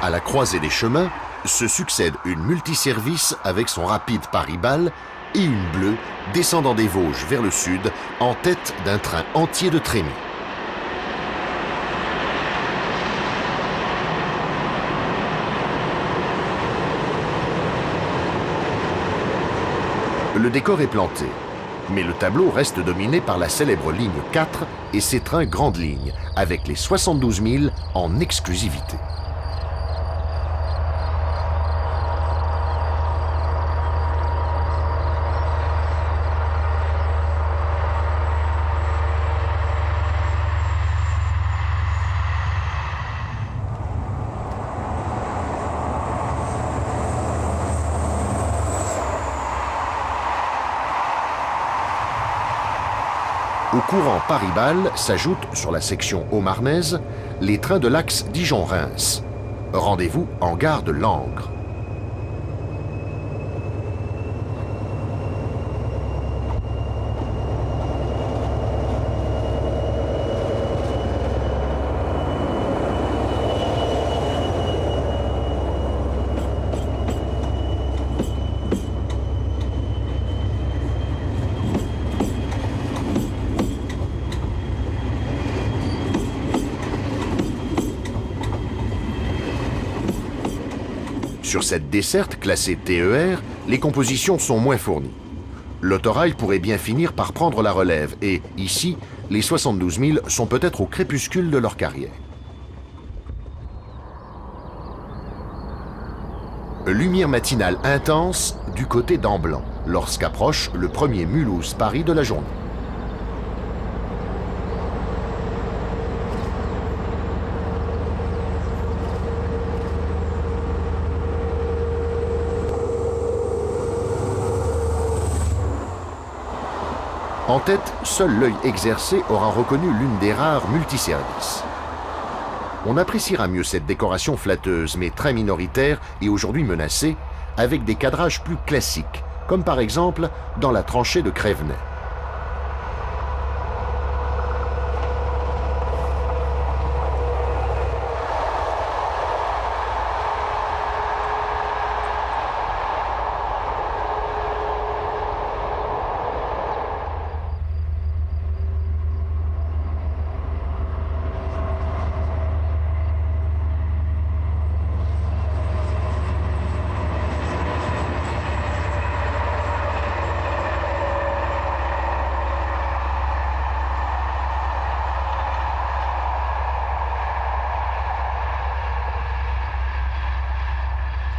À la croisée des chemins, se succède une multiservice avec son rapide Paris-Bâle et une bleue descendant des Vosges vers le sud en tête d'un train entier de trémies. Le décor est planté, mais le tableau reste dominé par la célèbre ligne 4 et ses trains grandes lignes, avec les 72 000 en exclusivité. Au courant Paris-Bâle s'ajoutent, sur la section haut-marnaise, les trains de l'axe Dijon-Reims. Rendez-vous en gare de Langres. Sur cette desserte classée TER, les compositions sont moins fournies. L'autorail pourrait bien finir par prendre la relève et, ici, les 72 000 sont peut-être au crépuscule de leur carrière. Lumière matinale intense du côté d'Amblanc, lorsqu'approche le premier Mulhouse-Paris de la journée. En tête, seul l'œil exercé aura reconnu l'une des rares multiservices. On appréciera mieux cette décoration flatteuse, mais très minoritaire et aujourd'hui menacée, avec des cadrages plus classiques, comme par exemple dans la tranchée de Crévenay.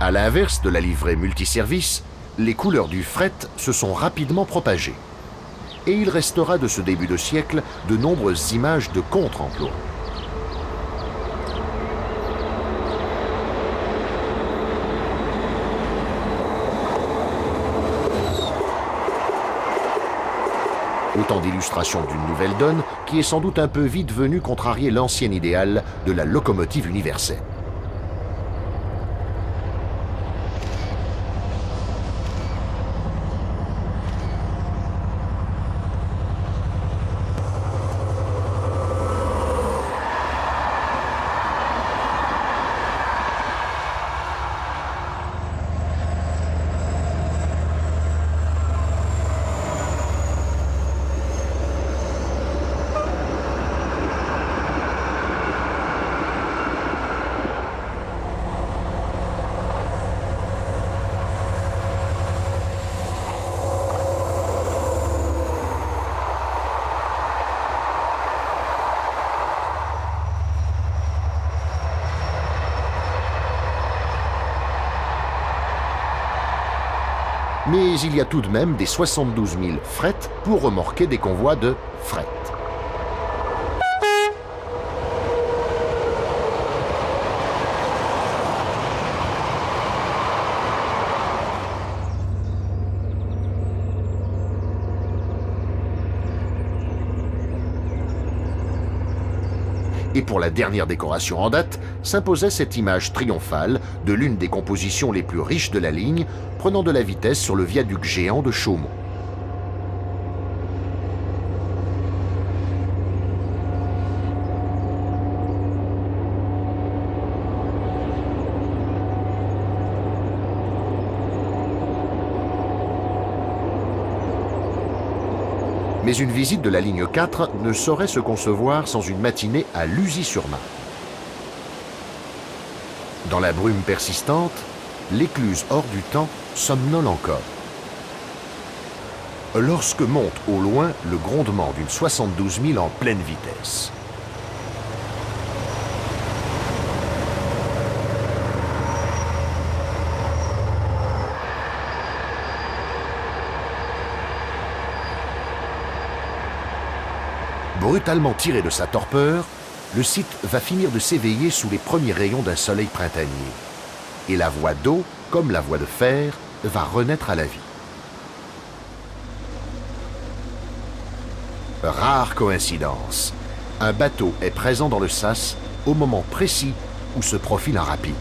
À l'inverse de la livrée multiservice, les couleurs du fret se sont rapidement propagées. Et il restera de ce début de siècle de nombreuses images de contre-emploi. Autant d'illustrations d'une nouvelle donne qui est sans doute un peu vite venue contrarier l'ancien idéal de la locomotive universelle. Mais il y a tout de même des 72 000 fret pour remorquer des convois de fret. Et pour la dernière décoration en date, s'imposait cette image triomphale de l'une des compositions les plus riches de la ligne, prenant de la vitesse sur le viaduc géant de Chaumont. Mais une visite de la ligne 4 ne saurait se concevoir sans une matinée à Luzy-sur-Marne. Dans la brume persistante, l'écluse hors du temps somnole encore. Lorsque monte au loin le grondement d'une 72 000 en pleine vitesse. Brutalement tiré de sa torpeur, le site va finir de s'éveiller sous les premiers rayons d'un soleil printanier. Et la voie d'eau, comme la voie de fer, va renaître à la vie. Rare coïncidence. Un bateau est présent dans le sas au moment précis où se profile un rapide.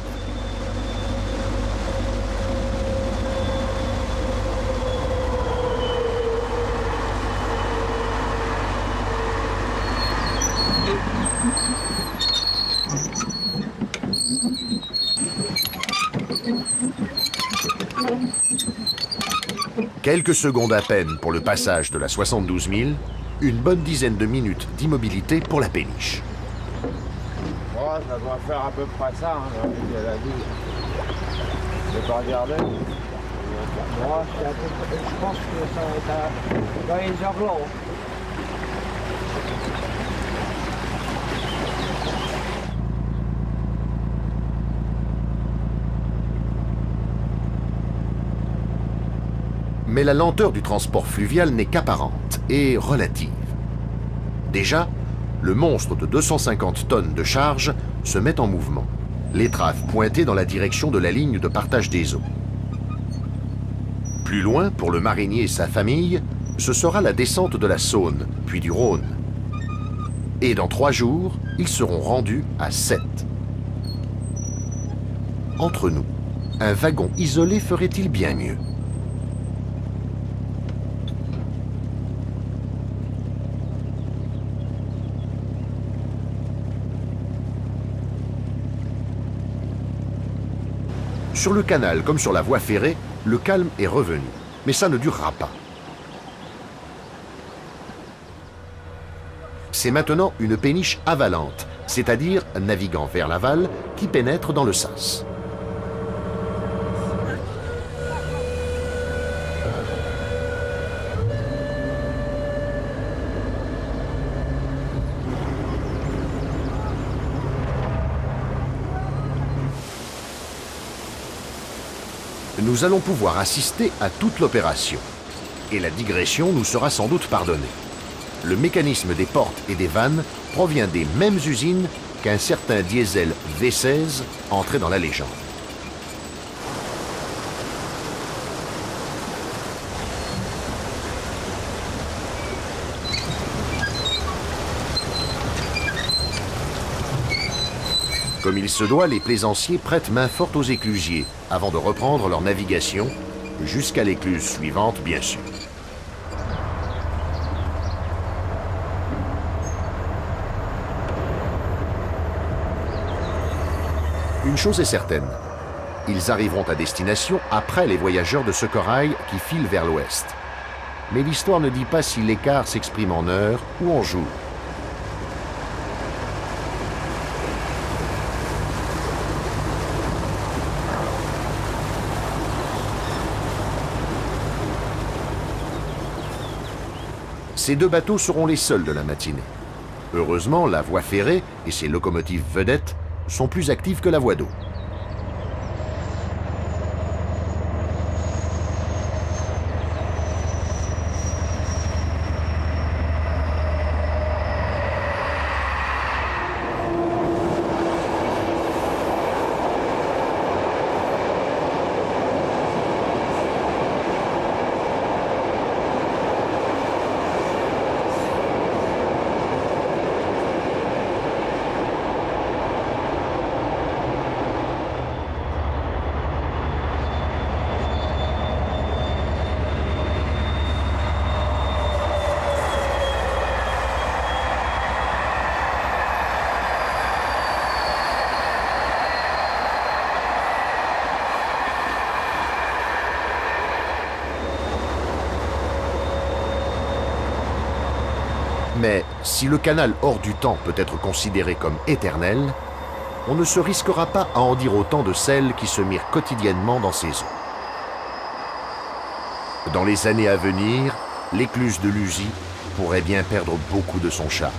Quelques secondes à peine pour le passage de la 72 000, une bonne dizaine de minutes d'immobilité pour la péniche. Oh, ça doit faire à peu près ça, hein, la vie. Je vais pas regarder. Moi, je pense que ça va être dans les heures blancs. Mais la lenteur du transport fluvial n'est qu'apparente et relative. Déjà, le monstre de 250 tonnes de charge se met en mouvement, l'étrave pointée dans la direction de la ligne de partage des eaux. Plus loin, pour le marinier et sa famille, ce sera la descente de la Saône, puis du Rhône. Et dans 3 jours, ils seront rendus à Sète. Entre nous, un wagon isolé ferait-il bien mieux? Sur le canal comme sur la voie ferrée, le calme est revenu. Mais ça ne durera pas. C'est maintenant une péniche avalante, c'est-à-dire naviguant vers l'aval, qui pénètre dans le sas. Nous allons pouvoir assister à toute l'opération. Et la digression nous sera sans doute pardonnée. Le mécanisme des portes et des vannes provient des mêmes usines qu'un certain diesel V16 entré dans la légende. Comme il se doit, les plaisanciers prêtent main forte aux éclusiers avant de reprendre leur navigation, jusqu'à l'écluse suivante, bien sûr. Une chose est certaine, ils arriveront à destination après les voyageurs de ce corail qui filent vers l'ouest. Mais l'histoire ne dit pas si l'écart s'exprime en heures ou en jours. Ces 2 bateaux seront les seuls de la matinée. Heureusement, la voie ferrée et ses locomotives vedettes sont plus actives que la voie d'eau. Mais si le canal hors du temps peut être considéré comme éternel, on ne se risquera pas à en dire autant de celles qui se mirent quotidiennement dans ces eaux. Dans les années à venir, l'écluse de Luzy pourrait bien perdre beaucoup de son charme.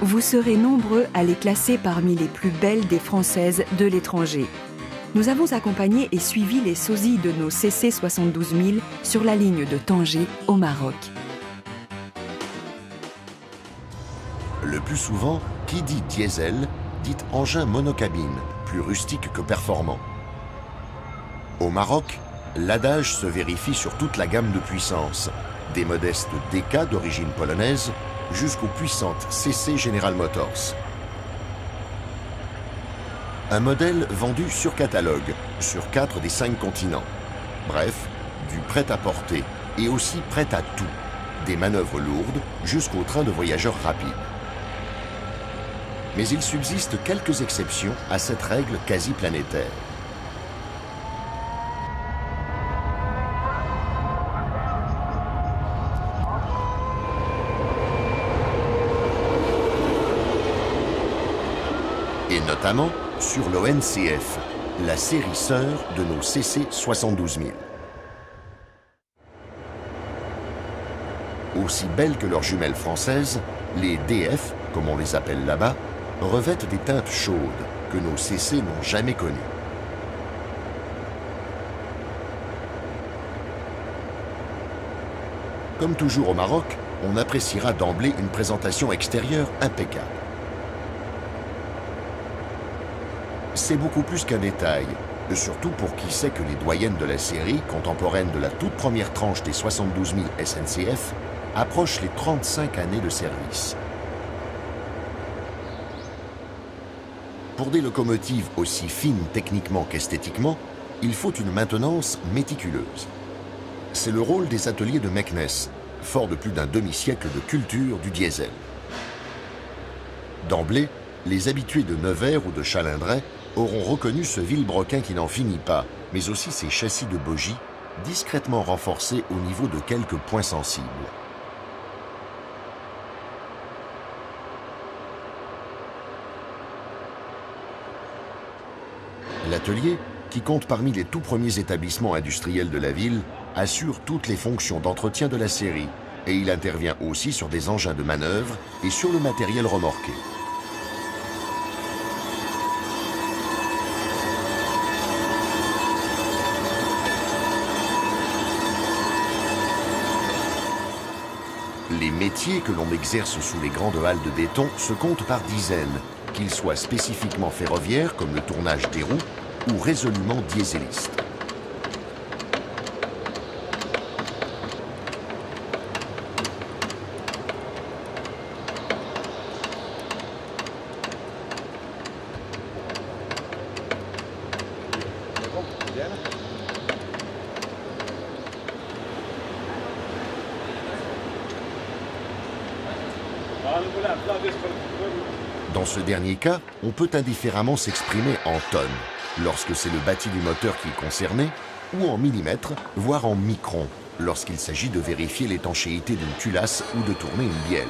Vous serez nombreux à les classer parmi les plus belles des Françaises de l'étranger. Nous avons accompagné et suivi les sosies de nos CC 72000 sur la ligne de Tanger au Maroc. Le plus souvent, qui dit diesel, dit engin monocabine, plus rustique que performant. Au Maroc, l'adage se vérifie sur toute la gamme de puissance, des modestes DK d'origine polonaise jusqu'aux puissantes CC General Motors. Un modèle vendu sur catalogue, sur 4 des 5 continents. Bref, du prêt-à-porter et aussi prêt à tout, des manœuvres lourdes jusqu'aux trains de voyageurs rapides. Mais il subsiste quelques exceptions à cette règle quasi planétaire. Et notamment sur l'ONCF, la série sœur de nos CC 72000. Aussi belles que leurs jumelles françaises, les DF, comme on les appelle là-bas, revêtent des teintes chaudes que nos CC n'ont jamais connues. Comme toujours au Maroc, on appréciera d'emblée une présentation extérieure impeccable. C'est beaucoup plus qu'un détail, surtout pour qui sait que les doyennes de la série, contemporaines de la toute première tranche des 72 000 SNCF, approchent les 35 années de service. Pour des locomotives aussi fines techniquement qu'esthétiquement, il faut une maintenance méticuleuse. C'est le rôle des ateliers de Meknès, fort de plus d'un demi-siècle de culture du diesel. D'emblée, les habitués de Nevers ou de Chalindray auront reconnu ce vilebrequin qui n'en finit pas, mais aussi ses châssis de bogies, discrètement renforcés au niveau de quelques points sensibles. L'atelier, qui compte parmi les tout premiers établissements industriels de la ville, assure toutes les fonctions d'entretien de la série, et il intervient aussi sur des engins de manœuvre et sur le matériel remorqué. Les métiers que l'on exerce sous les grandes halles de béton se comptent par dizaines, qu'ils soient spécifiquement ferroviaires comme le tournage des roues ou résolument dieselistes. Dans ce dernier cas, on peut indifféremment s'exprimer en tonnes, lorsque c'est le bâti du moteur qui est concerné, ou en millimètres, voire en microns, lorsqu'il s'agit de vérifier l'étanchéité d'une culasse ou de tourner une bielle.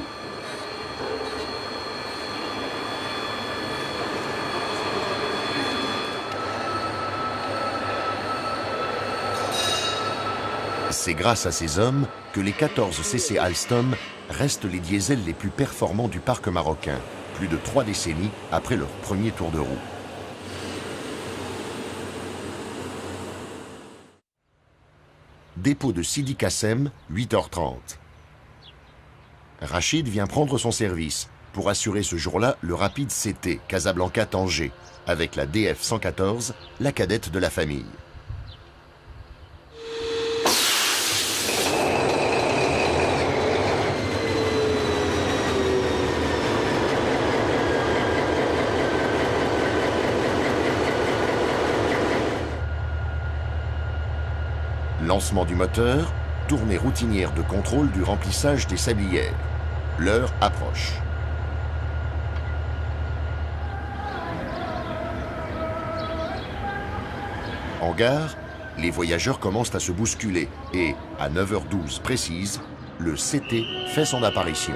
C'est grâce à ces hommes que les 14 CC Alstom restent les diesels les plus performants du parc marocain, plus de 3 décennies après leur premier tour de roue. Dépôt de Sidi Kassem, 8h30. Rachid vient prendre son service pour assurer ce jour-là le rapide CT Casablanca-Tanger avec la DF 114, la cadette de la famille. Lancement du moteur, tournée routinière de contrôle du remplissage des sablières. L'heure approche. En gare, les voyageurs commencent à se bousculer et, à 9h12 précise, le CT fait son apparition.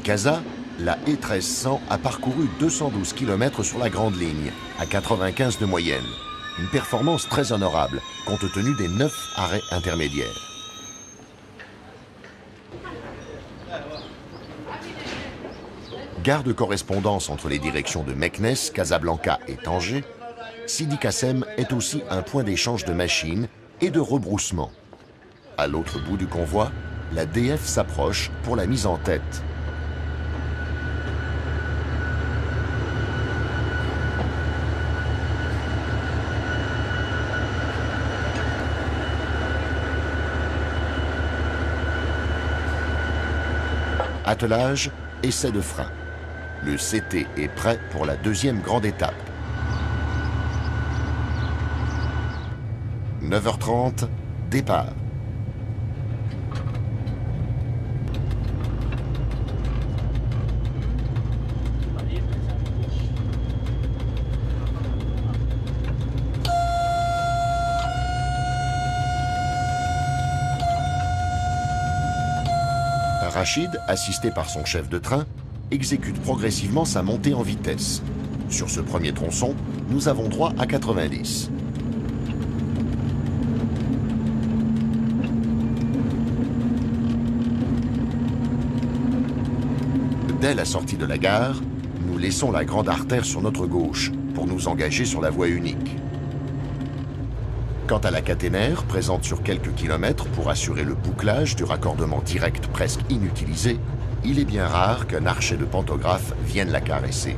Casa, la E1300 a parcouru 212 km sur la grande ligne, à 95 de moyenne. Une performance très honorable, compte tenu des 9 arrêts intermédiaires. Gare de correspondance entre les directions de Meknès, Casablanca et Tanger, Sidi Kassem est aussi un point d'échange de machines et de rebroussement. À l'autre bout du convoi, la DF s'approche pour la mise en tête. Attelage, essai de frein. Le CT est prêt pour la deuxième grande étape. 9h30, départ. Rachid, assisté par son chef de train, exécute progressivement sa montée en vitesse. Sur ce premier tronçon, nous avons droit à 90. Dès la sortie de la gare, nous laissons la grande artère sur notre gauche pour nous engager sur la voie unique. Quant à la caténaire, présente sur quelques kilomètres pour assurer le bouclage du raccordement direct presque inutilisé, il est bien rare qu'un archet de pantographe vienne la caresser.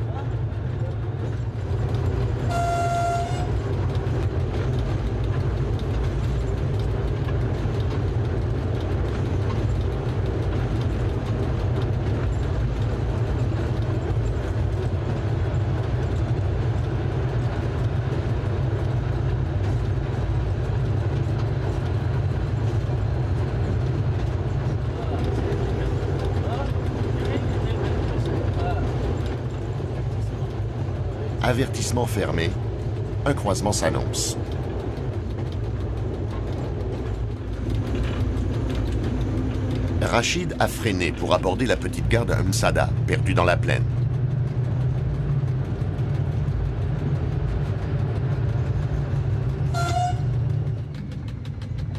Avertissement fermé, un croisement s'annonce. Rachid a freiné pour aborder la petite gare de Msada, perdue dans la plaine.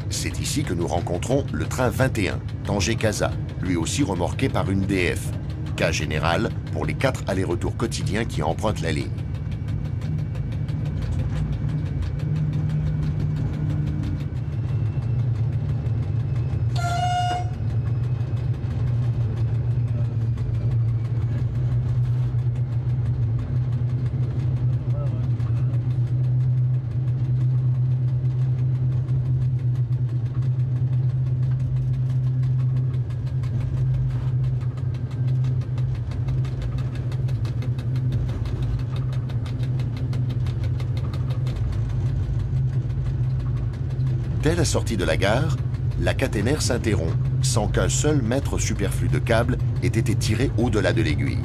C'est ici que nous rencontrons le train 21, Tanger-Casa, lui aussi remorqué par une DF, cas général pour les 4 allers-retours quotidiens qui empruntent la ligne. Dès la sortie de la gare, la caténaire s'interrompt, sans qu'un seul mètre superflu de câble ait été tiré au-delà de l'aiguille.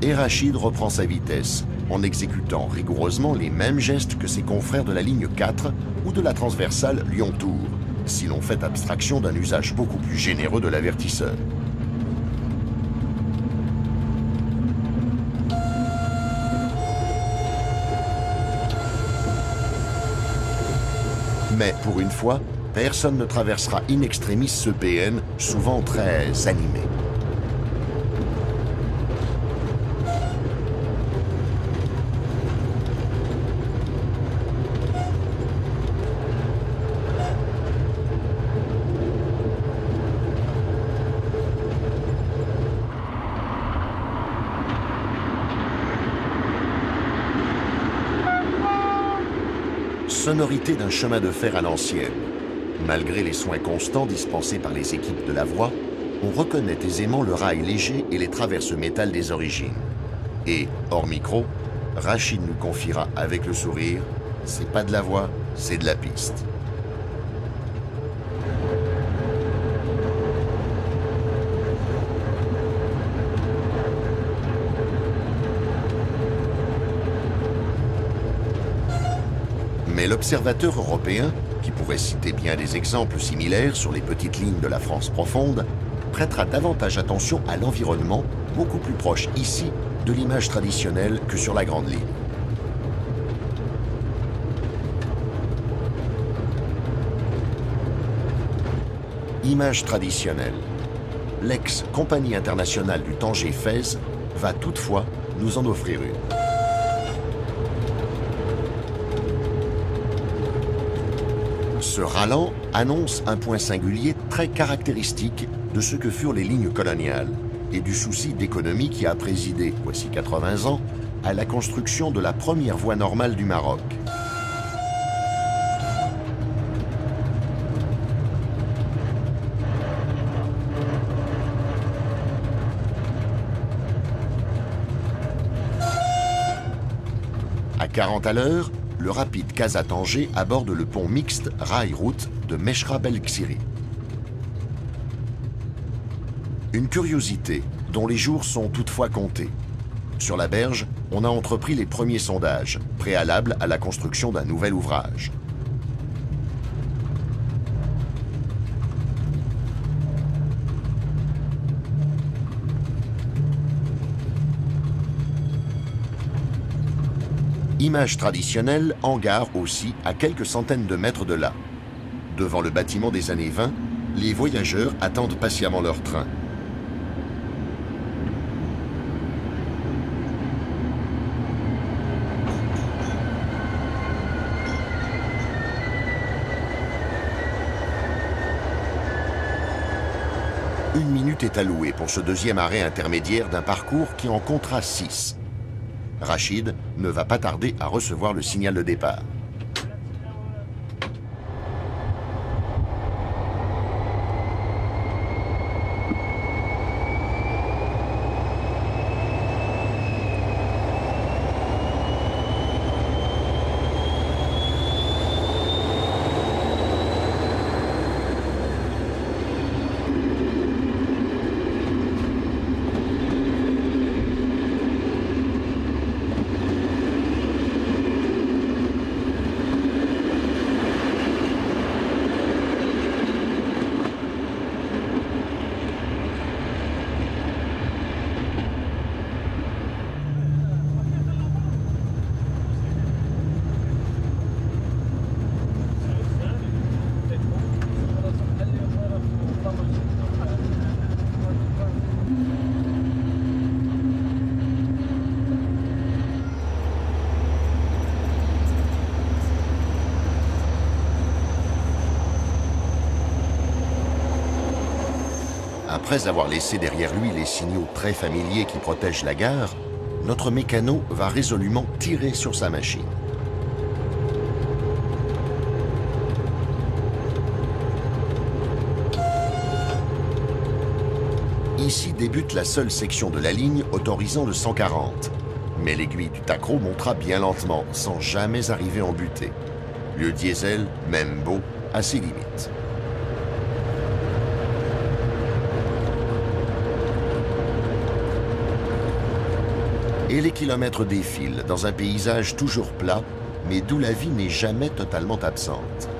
Et Rachid reprend sa vitesse, en exécutant rigoureusement les mêmes gestes que ses confrères de la ligne 4 ou de la transversale Lyon-Tours, si l'on fait abstraction d'un usage beaucoup plus généreux de l'avertisseur. Mais pour une fois, personne ne traversera in extremis ce PN, souvent très animé. Sonorité d'un chemin de fer à l'ancienne. Malgré les soins constants dispensés par les équipes de la voie, on reconnaît aisément le rail léger et les traverses métal des origines. Et, hors micro, Rachid nous confiera avec le sourire, c'est pas de la voie, c'est de la piste. Mais l'observateur européen, qui pourrait citer bien des exemples similaires sur les petites lignes de la France profonde, prêtera davantage attention à l'environnement, beaucoup plus proche ici de l'image traditionnelle que sur la grande ligne. Image traditionnelle. L'ex-compagnie internationale du Tanger-Fès va toutefois nous en offrir une. Ce ralent annonce un point singulier très caractéristique de ce que furent les lignes coloniales et du souci d'économie qui a présidé, voici 80 ans, à la construction de la première voie normale du Maroc. À 40 à l'heure, le rapide Casa-Tanger aborde le pont mixte rail-route de Mechra Belksiri. Une curiosité dont les jours sont toutefois comptés. Sur la berge, on a entrepris les premiers sondages, préalables à la construction d'un nouvel ouvrage. Image traditionnelle, hangar aussi, à quelques centaines de mètres de là. Devant le bâtiment des années 20, les voyageurs attendent patiemment leur train. Une minute est allouée pour ce deuxième arrêt intermédiaire d'un parcours qui en comptera 6. Rachid ne va pas tarder à recevoir le signal de départ. Après avoir laissé derrière lui les signaux très familiers qui protègent la gare, notre mécano va résolument tirer sur sa machine. Ici débute la seule section de la ligne autorisant le 140. Mais l'aiguille du tacro montera bien lentement, sans jamais arriver en butée. Le diesel, même beau, a ses limites. Et les kilomètres défilent dans un paysage toujours plat, mais d'où la vie n'est jamais totalement absente.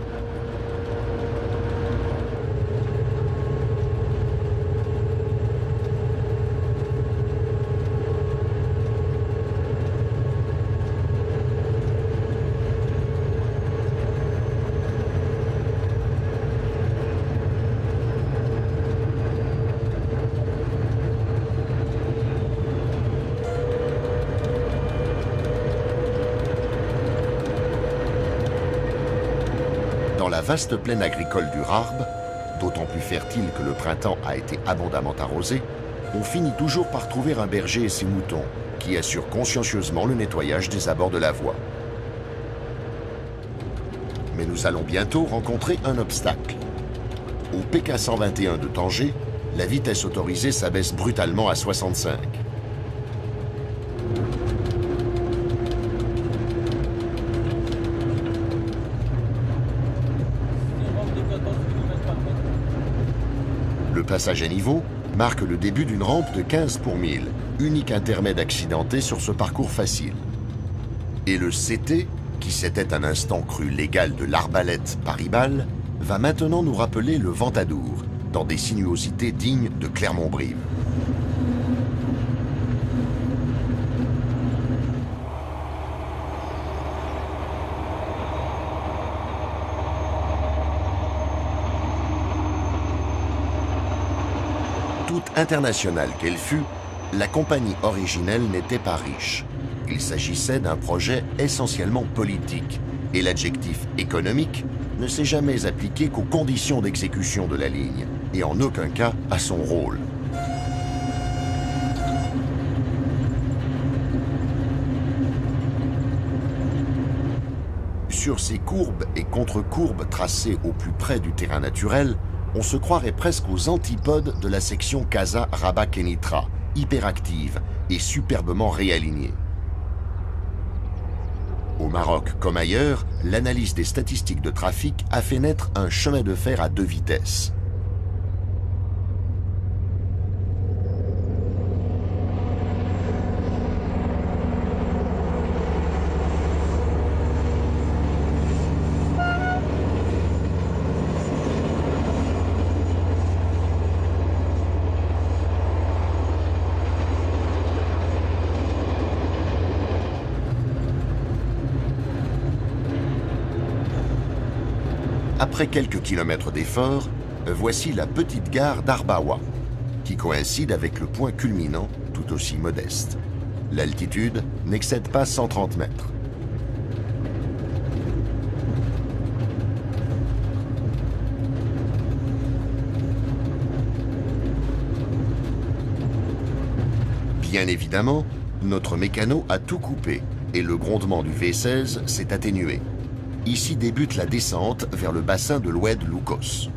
Dans la vaste plaine agricole du Rarb, d'autant plus fertile que le printemps a été abondamment arrosé, on finit toujours par trouver un berger et ses moutons, qui assurent consciencieusement le nettoyage des abords de la voie. Mais nous allons bientôt rencontrer un obstacle. Au PK 121 de Tanger, la vitesse autorisée s'abaisse brutalement à 65. Le passage à niveau marque le début d'une rampe de 15 pour 1000, unique intermède accidenté sur ce parcours facile. Et le CT, qui s'était un instant cru l'égal de l'Arbalète Paris-Bâle, va maintenant nous rappeler le Ventadour, dans des sinuosités dignes de Clermont-Brive. Toute internationale qu'elle fût, la compagnie originelle n'était pas riche. Il s'agissait d'un projet essentiellement politique, et l'adjectif économique ne s'est jamais appliqué qu'aux conditions d'exécution de la ligne, et en aucun cas à son rôle. Sur ces courbes et contre-courbes tracées au plus près du terrain naturel, on se croirait presque aux antipodes de la section Casa-Rabat-Kenitra, hyperactive et superbement réalignée. Au Maroc comme ailleurs, l'analyse des statistiques de trafic a fait naître un chemin de fer à 2 vitesses. Après quelques kilomètres d'effort, voici la petite gare d'Arbawa, qui coïncide avec le point culminant, tout aussi modeste. L'altitude n'excède pas 130 mètres. Bien évidemment, notre mécano a tout coupé et le grondement du V16 s'est atténué. Ici débute la descente vers le bassin de l'Oued Loukos.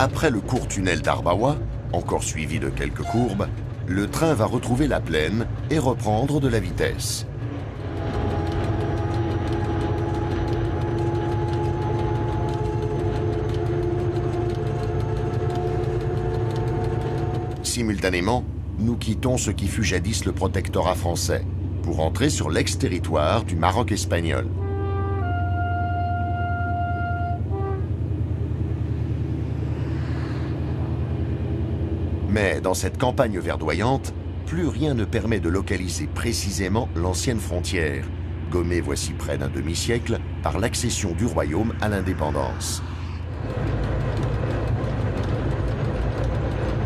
Après le court tunnel d'Arbawa, encore suivi de quelques courbes, le train va retrouver la plaine et reprendre de la vitesse. Simultanément, nous quittons ce qui fut jadis le protectorat français pour entrer sur l'ex-territoire du Maroc espagnol. Mais dans cette campagne verdoyante, plus rien ne permet de localiser précisément l'ancienne frontière, gommée voici près d'un demi-siècle par l'accession du royaume à l'indépendance.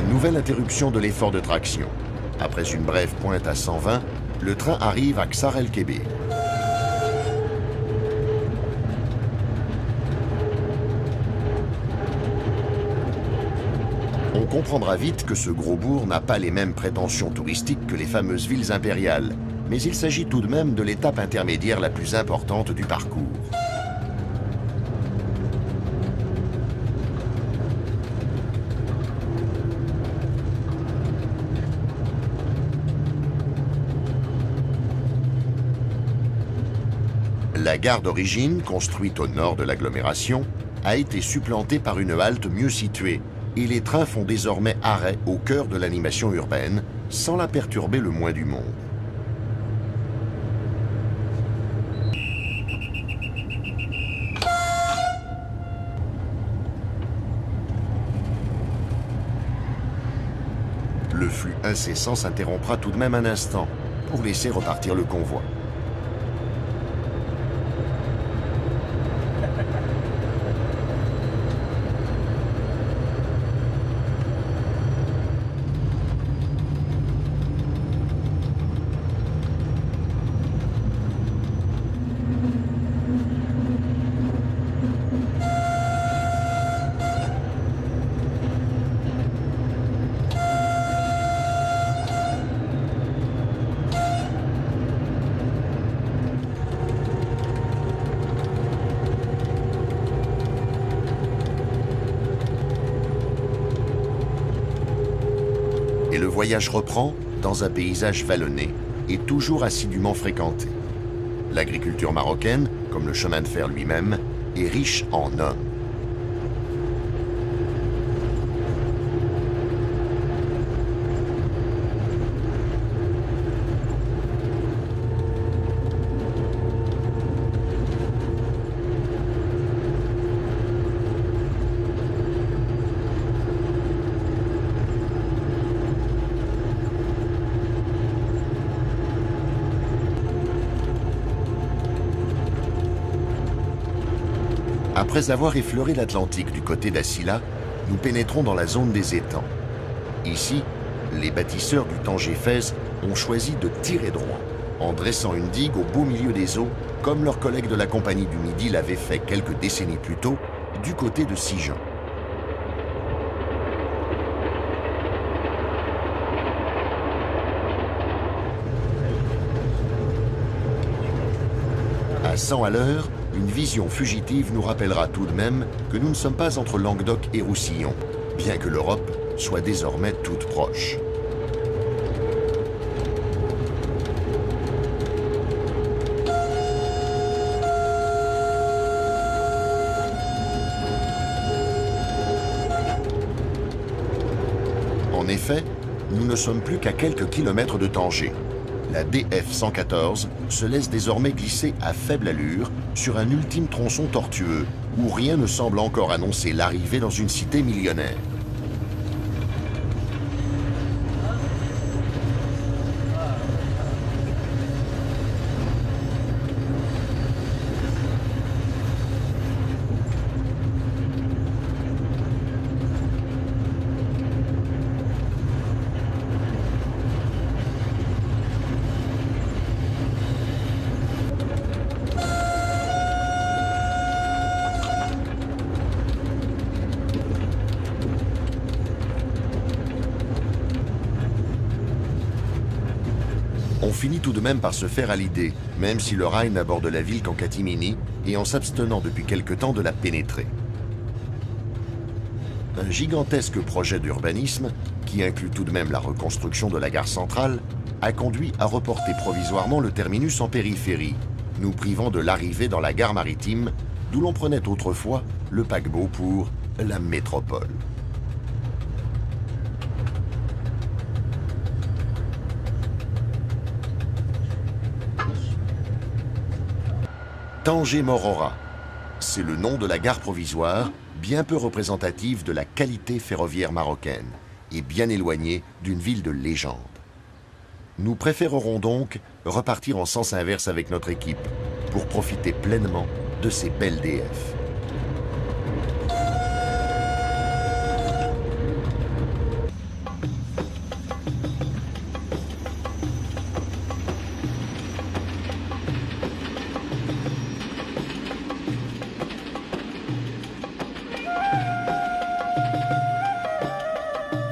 Nouvelle interruption de l'effort de traction. Après une brève pointe à 120, le train arrive à Ksar el-Kébir. On comprendra vite que ce gros bourg n'a pas les mêmes prétentions touristiques que les fameuses villes impériales, mais il s'agit tout de même de l'étape intermédiaire la plus importante du parcours. La gare d'origine, construite au nord de l'agglomération, a été supplantée par une halte mieux située, et les trains font désormais arrêt au cœur de l'animation urbaine, sans la perturber le moins du monde. Le flux incessant s'interrompra tout de même un instant, pour laisser repartir le convoi. Et le voyage reprend dans un paysage vallonné et toujours assidûment fréquenté. L'agriculture marocaine, comme le chemin de fer lui-même, est riche en hommes. Après avoir effleuré l'Atlantique du côté d'Assila, nous pénétrons dans la zone des étangs. Ici, les bâtisseurs du Tanger-Fez ont choisi de tirer droit, en dressant une digue au beau milieu des eaux, comme leurs collègues de la Compagnie du Midi l'avaient fait quelques décennies plus tôt, du côté de Sigean. À 100 à l'heure, une vision fugitive nous rappellera tout de même que nous ne sommes pas entre Languedoc et Roussillon, bien que l'Europe soit désormais toute proche. En effet, nous ne sommes plus qu'à quelques kilomètres de Tanger. La DF-114 se laisse désormais glisser à faible allure sur un ultime tronçon tortueux où rien ne semble encore annoncer l'arrivée dans une cité millionnaire. On finit tout de même par se faire à l'idée, même si le rail n'aborde la ville qu'en catimini et en s'abstenant depuis quelque temps de la pénétrer. Un gigantesque projet d'urbanisme, qui inclut tout de même la reconstruction de la gare centrale, a conduit à reporter provisoirement le terminus en périphérie, nous privant de l'arrivée dans la gare maritime, d'où l'on prenait autrefois le paquebot pour la métropole. Tanger-Morora, c'est le nom de la gare provisoire, bien peu représentative de la qualité ferroviaire marocaine et bien éloignée d'une ville de légende. Nous préférerons donc repartir en sens inverse avec notre équipe pour profiter pleinement de ces belles DF.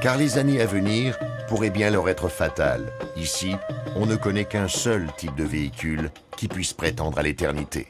Car les années à venir pourraient bien leur être fatales. Ici, on ne connaît qu'un seul type de véhicule qui puisse prétendre à l'éternité.